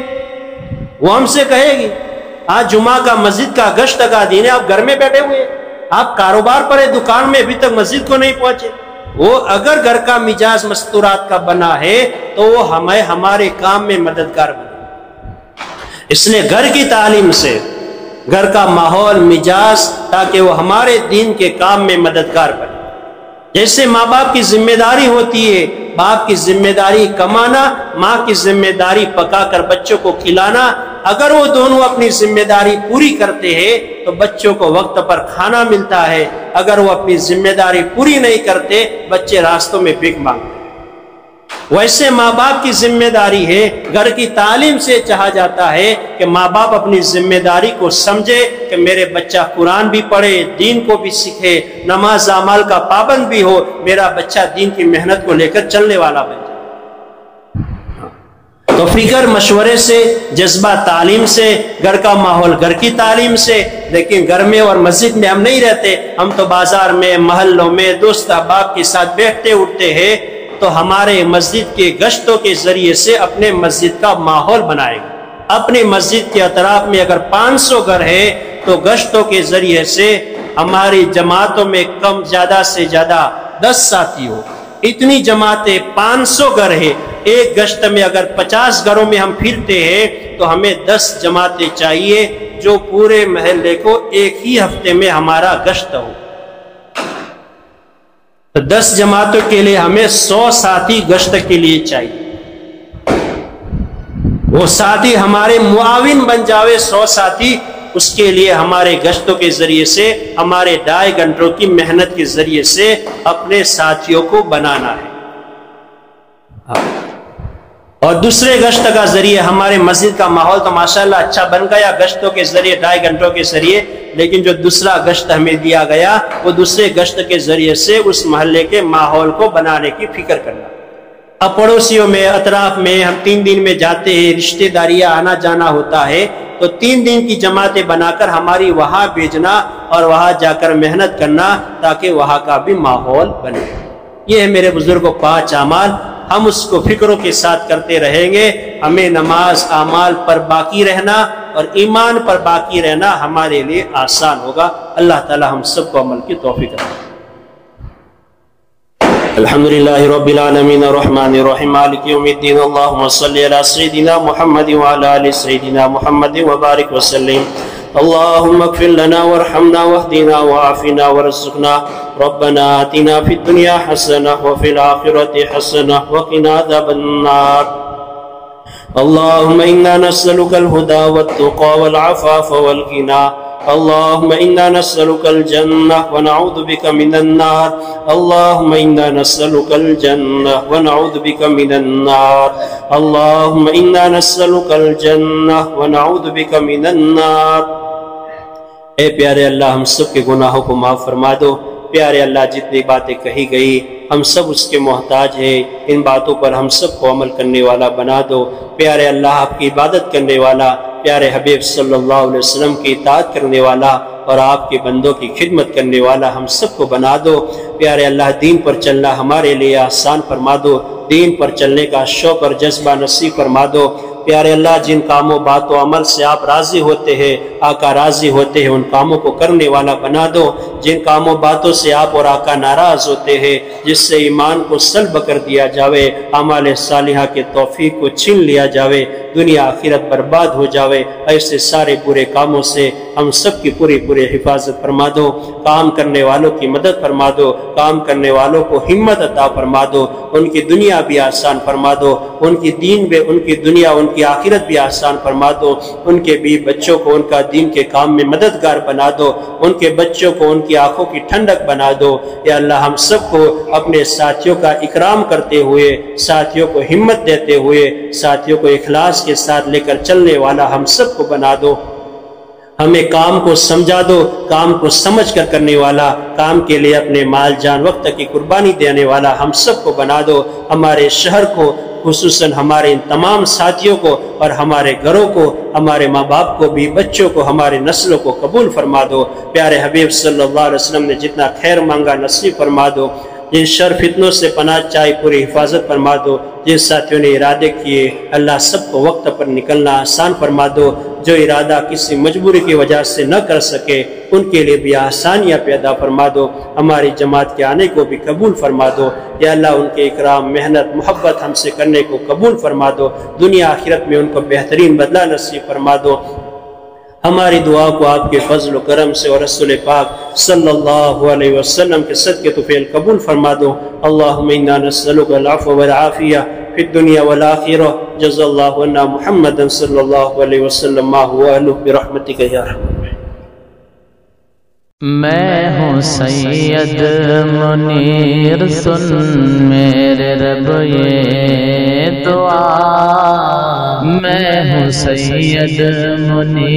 وہ ہم سے کہے گی آج جمعہ کا مسجد کا گشت کا دن ہے، آپ گھر میں بیٹھے ہوئے، آپ کاروبار پر ہے، دکان میں ابھی تک مسجد کو نہیں پہنچے. وہ اگر گھر کا مزاج مستورات کا بنا ہے تو وہ ہمارے کام میں مددگار بنے. اس لیے گھر کی تعلیم سے، گھر کا ماحول، مزاج، تاکہ وہ ہمارے دین کے کام میں مددگار بنے. جیسے ماں باپ کی ذمہ داری ہوتی ہے، باپ کی ذمہ داری کمانا، ماں کی ذمہ داری پکا کر بچوں کو کھلانا. اگر وہ دونوں اپنی ذمہ داری پوری کرتے ہیں تو بچوں کو وقت پر کھانا ملتا ہے. اگر وہ اپنی ذمہ داری پوری نہیں کرتے بچے راستوں میں بھیک مانگتے. ویسے ماں باپ کی ذمہ داری ہے، گھر کی تعلیم سے چاہا جاتا ہے کہ ماں باپ اپنی ذمہ داری کو سمجھے کہ میرے بچہ قرآن بھی پڑھے، دین کو بھی سیکھے، نماز اعمال کا پابند بھی ہو، میرا بچہ دین کی محنت کو لے کر چلنے والا بن جائے. تو فکر مشورے سے، جذبہ تعلیم سے، گھر کا ماحول گھر کی تعلیم سے. لیکن گھر میں اور مسجد میں ہم نہیں رہتے، ہم تو بازار میں، محلوں میں دوست احباب کے ساتھ بیٹھتے اٹھتے ہیں. تو ہمارے مسجد کے گشتوں کے ذریعے سے اپنے مسجد کا ماحول بنائے گا. اپنی مسجد کے اطراف میں اگر 500 گھر ہے تو گشتوں کے ذریعے سے ہماری جماعتوں میں کم زیادہ سے زیادہ 10 ساتھی ہو. اتنی جماعتیں 500 گھر ہے، ایک گشت میں اگر 50 گھروں میں ہم پھرتے ہیں تو ہمیں 10 جماعتیں چاہیے جو پورے محلے کو ایک ہی ہفتے میں ہمارا گشت ہو. 10 جماعتوں کے لیے ہمیں 100 ساتھی گشت کے لیے چاہیے. وہ ساتھی ہمارے معاون بن جاوے، 100 ساتھی. اس کے لیے ہمارے گشتوں کے ذریعے سے، ہمارے 2.5 گھنٹوں کی محنت کے ذریعے سے اپنے ساتھیوں کو بنانا ہے. اور دوسرے گشت کا ذریعے ہمارے مسجد کا ماحول تو ماشاءاللہ اچھا بن گیا گشتوں کے ذریعے، 2.5 گھنٹوں کے ذریعے. لیکن جو دوسرا گشت ہمیں دیا گیا وہ دوسرے گشت کے ذریعے سے اس محلے کے ماحول کو بنانے کی فکر کرنا. اب پڑوسیوں میں، اطراف میں ہم 3 دن میں جاتے ہیں، رشتہ داریاں آنا جانا ہوتا ہے، تو 3 دن کی جماعتیں بنا کر ہماری وہاں بھیجنا اور وہاں جا کر محنت کرنا تاکہ وہاں کا بھی ماحول بنے. یہ ہے میرے بزرگوں 5 اعمال. ہم اس کو فکروں کے ساتھ کرتے رہیں گے. ہمیں نماز اعمال پر باقی رہنا اور ایمان پر باقی رہنا ہمارے لیے آسان ہوگا. اللہ تعالی ہم سب کو عمل کی توفیق دے. الحمدللہ رب العالمین الرحمن الرحیم مالک یوم الدین. اللہم صلی علی سیدنا محمد وعلی آل سیدنا محمد وبارک وسلم. اللهم اغفر لنا وارحمنا واهدنا وعافنا وارزقنا ربنا آتنا في الدنيا حسنة وفي الآخرة حسنة وقنا عذاب النار اللهم إنا نسألك الهدى والتقى والعفاف والغنى اللهم إنا نسألك الجنة ونعوذ بك من النار اللهم إنا نسألك الجنة ونعوذ بك من النار اللهم إنا نسألك الجنة ونعوذ بك من النار اے پیارے اللہ ہم سب کے گناہوں کو معاف فرما دو پیارے اللہ جتنی باتیں کہی گئی ہم سب اس کے محتاج ہیں ان باتوں پر ہم سب کو عمل کرنے والا بنا دو پیارے اللہ آپ کی عبادت کرنے والا پیارے حبیب صلی اللہ علیہ وسلم کی اطاعت کرنے والا اور آپ کے بندوں کی خدمت کرنے والا ہم سب کو بنا دو پیارے اللہ دین پر چلنا ہمارے لیے آسان فرما دو دین پر چلنے کا شوق اور جذبہ نصیب فرما دو پیارے اللہ جن کاموں بات و عمل سے آپ راضی ہوتے ہیں آقا راضی ہوتے ہیں ان کاموں کو کرنے والا بنا دو جن کاموں باتوں سے آپ اور آقا ناراض ہوتے ہیں جس سے ایمان کو سلب کر دیا جاوے اعمال صالحہ کے توفیق کو چھین لیا جاوے دنیا آخرت برباد ہو جاوے ایسے سارے برے کاموں سے ہم سب کی پوری حفاظت فرما دو کام کرنے والوں کی مدد فرما دو کام کرنے والوں کو ہمت عطا فرما دو ان کی دنیا بھی آسان فرما دو ان کی دین بھی ان کی دنیا ان کی آخرت بھی آسان فرما دو ان کے بھی بچوں کو ان کا دین کے کام میں مددگار بنا دو ان کے بچوں کو ان کی آنکھوں کی ٹھنڈک بنا دو یا اللہ ہم سب کو اپنے ساتھیوں کا اکرام کرتے ہوئے ساتھیوں کو ہمت دیتے ہوئے ساتھیوں کو اخلاص کے ساتھ لے کر چلنے والا ہم سب کو بنا دو ہمیں کام کو سمجھا دو کام کو سمجھ کر کرنے والا کام کے لیے اپنے مال جان وقت کی قربانی دینے والا ہم سب کو بنا دو ہمارے شہر کو خصوصاً ہمارے ان تمام ساتھیوں کو اور ہمارے گھروں کو ہمارے ماں باپ کو بھی بچوں کو ہمارے نسلوں کو قبول فرما دو پیارے حبیب صلی اللہ علیہ وسلم نے جتنا خیر مانگا نصیب فرما دو جن شر فتنوں سے پناہ چاہی پوری حفاظت فرما دو جن ساتھیوں نے ارادے کیے اللہ سب کو وقت پر نکلنا آسان فرما دو جو ارادہ کسی مجبوری کی وجہ سے نہ کر سکے ان کے لیے بھی آسانیاں پیدا فرما دو ہماری جماعت کے آنے کو بھی قبول فرما دو یا اللہ ان کے اکرام محنت محبت ہم سے کرنے کو قبول فرما دو دنیا آخرت میں ان کو بہترین بدلہ نصیب فرما دو ہماری دعا کو آپ کے فضل و کرم سے اور رسول پاک صلی اللہ علیہ وسلم کے صدقے طفیل قبول فرما دو اللہم انا نسألک العفو والعافیہ فی الدنیا والآخرہ جزا اللہ عنا محمد صلی اللہ علیہ وسلم ما هو اہلہ برحمتک یا رحمت میں ہوں سید منیر سن میرے رب یہ دعا میں ہوں سید منیر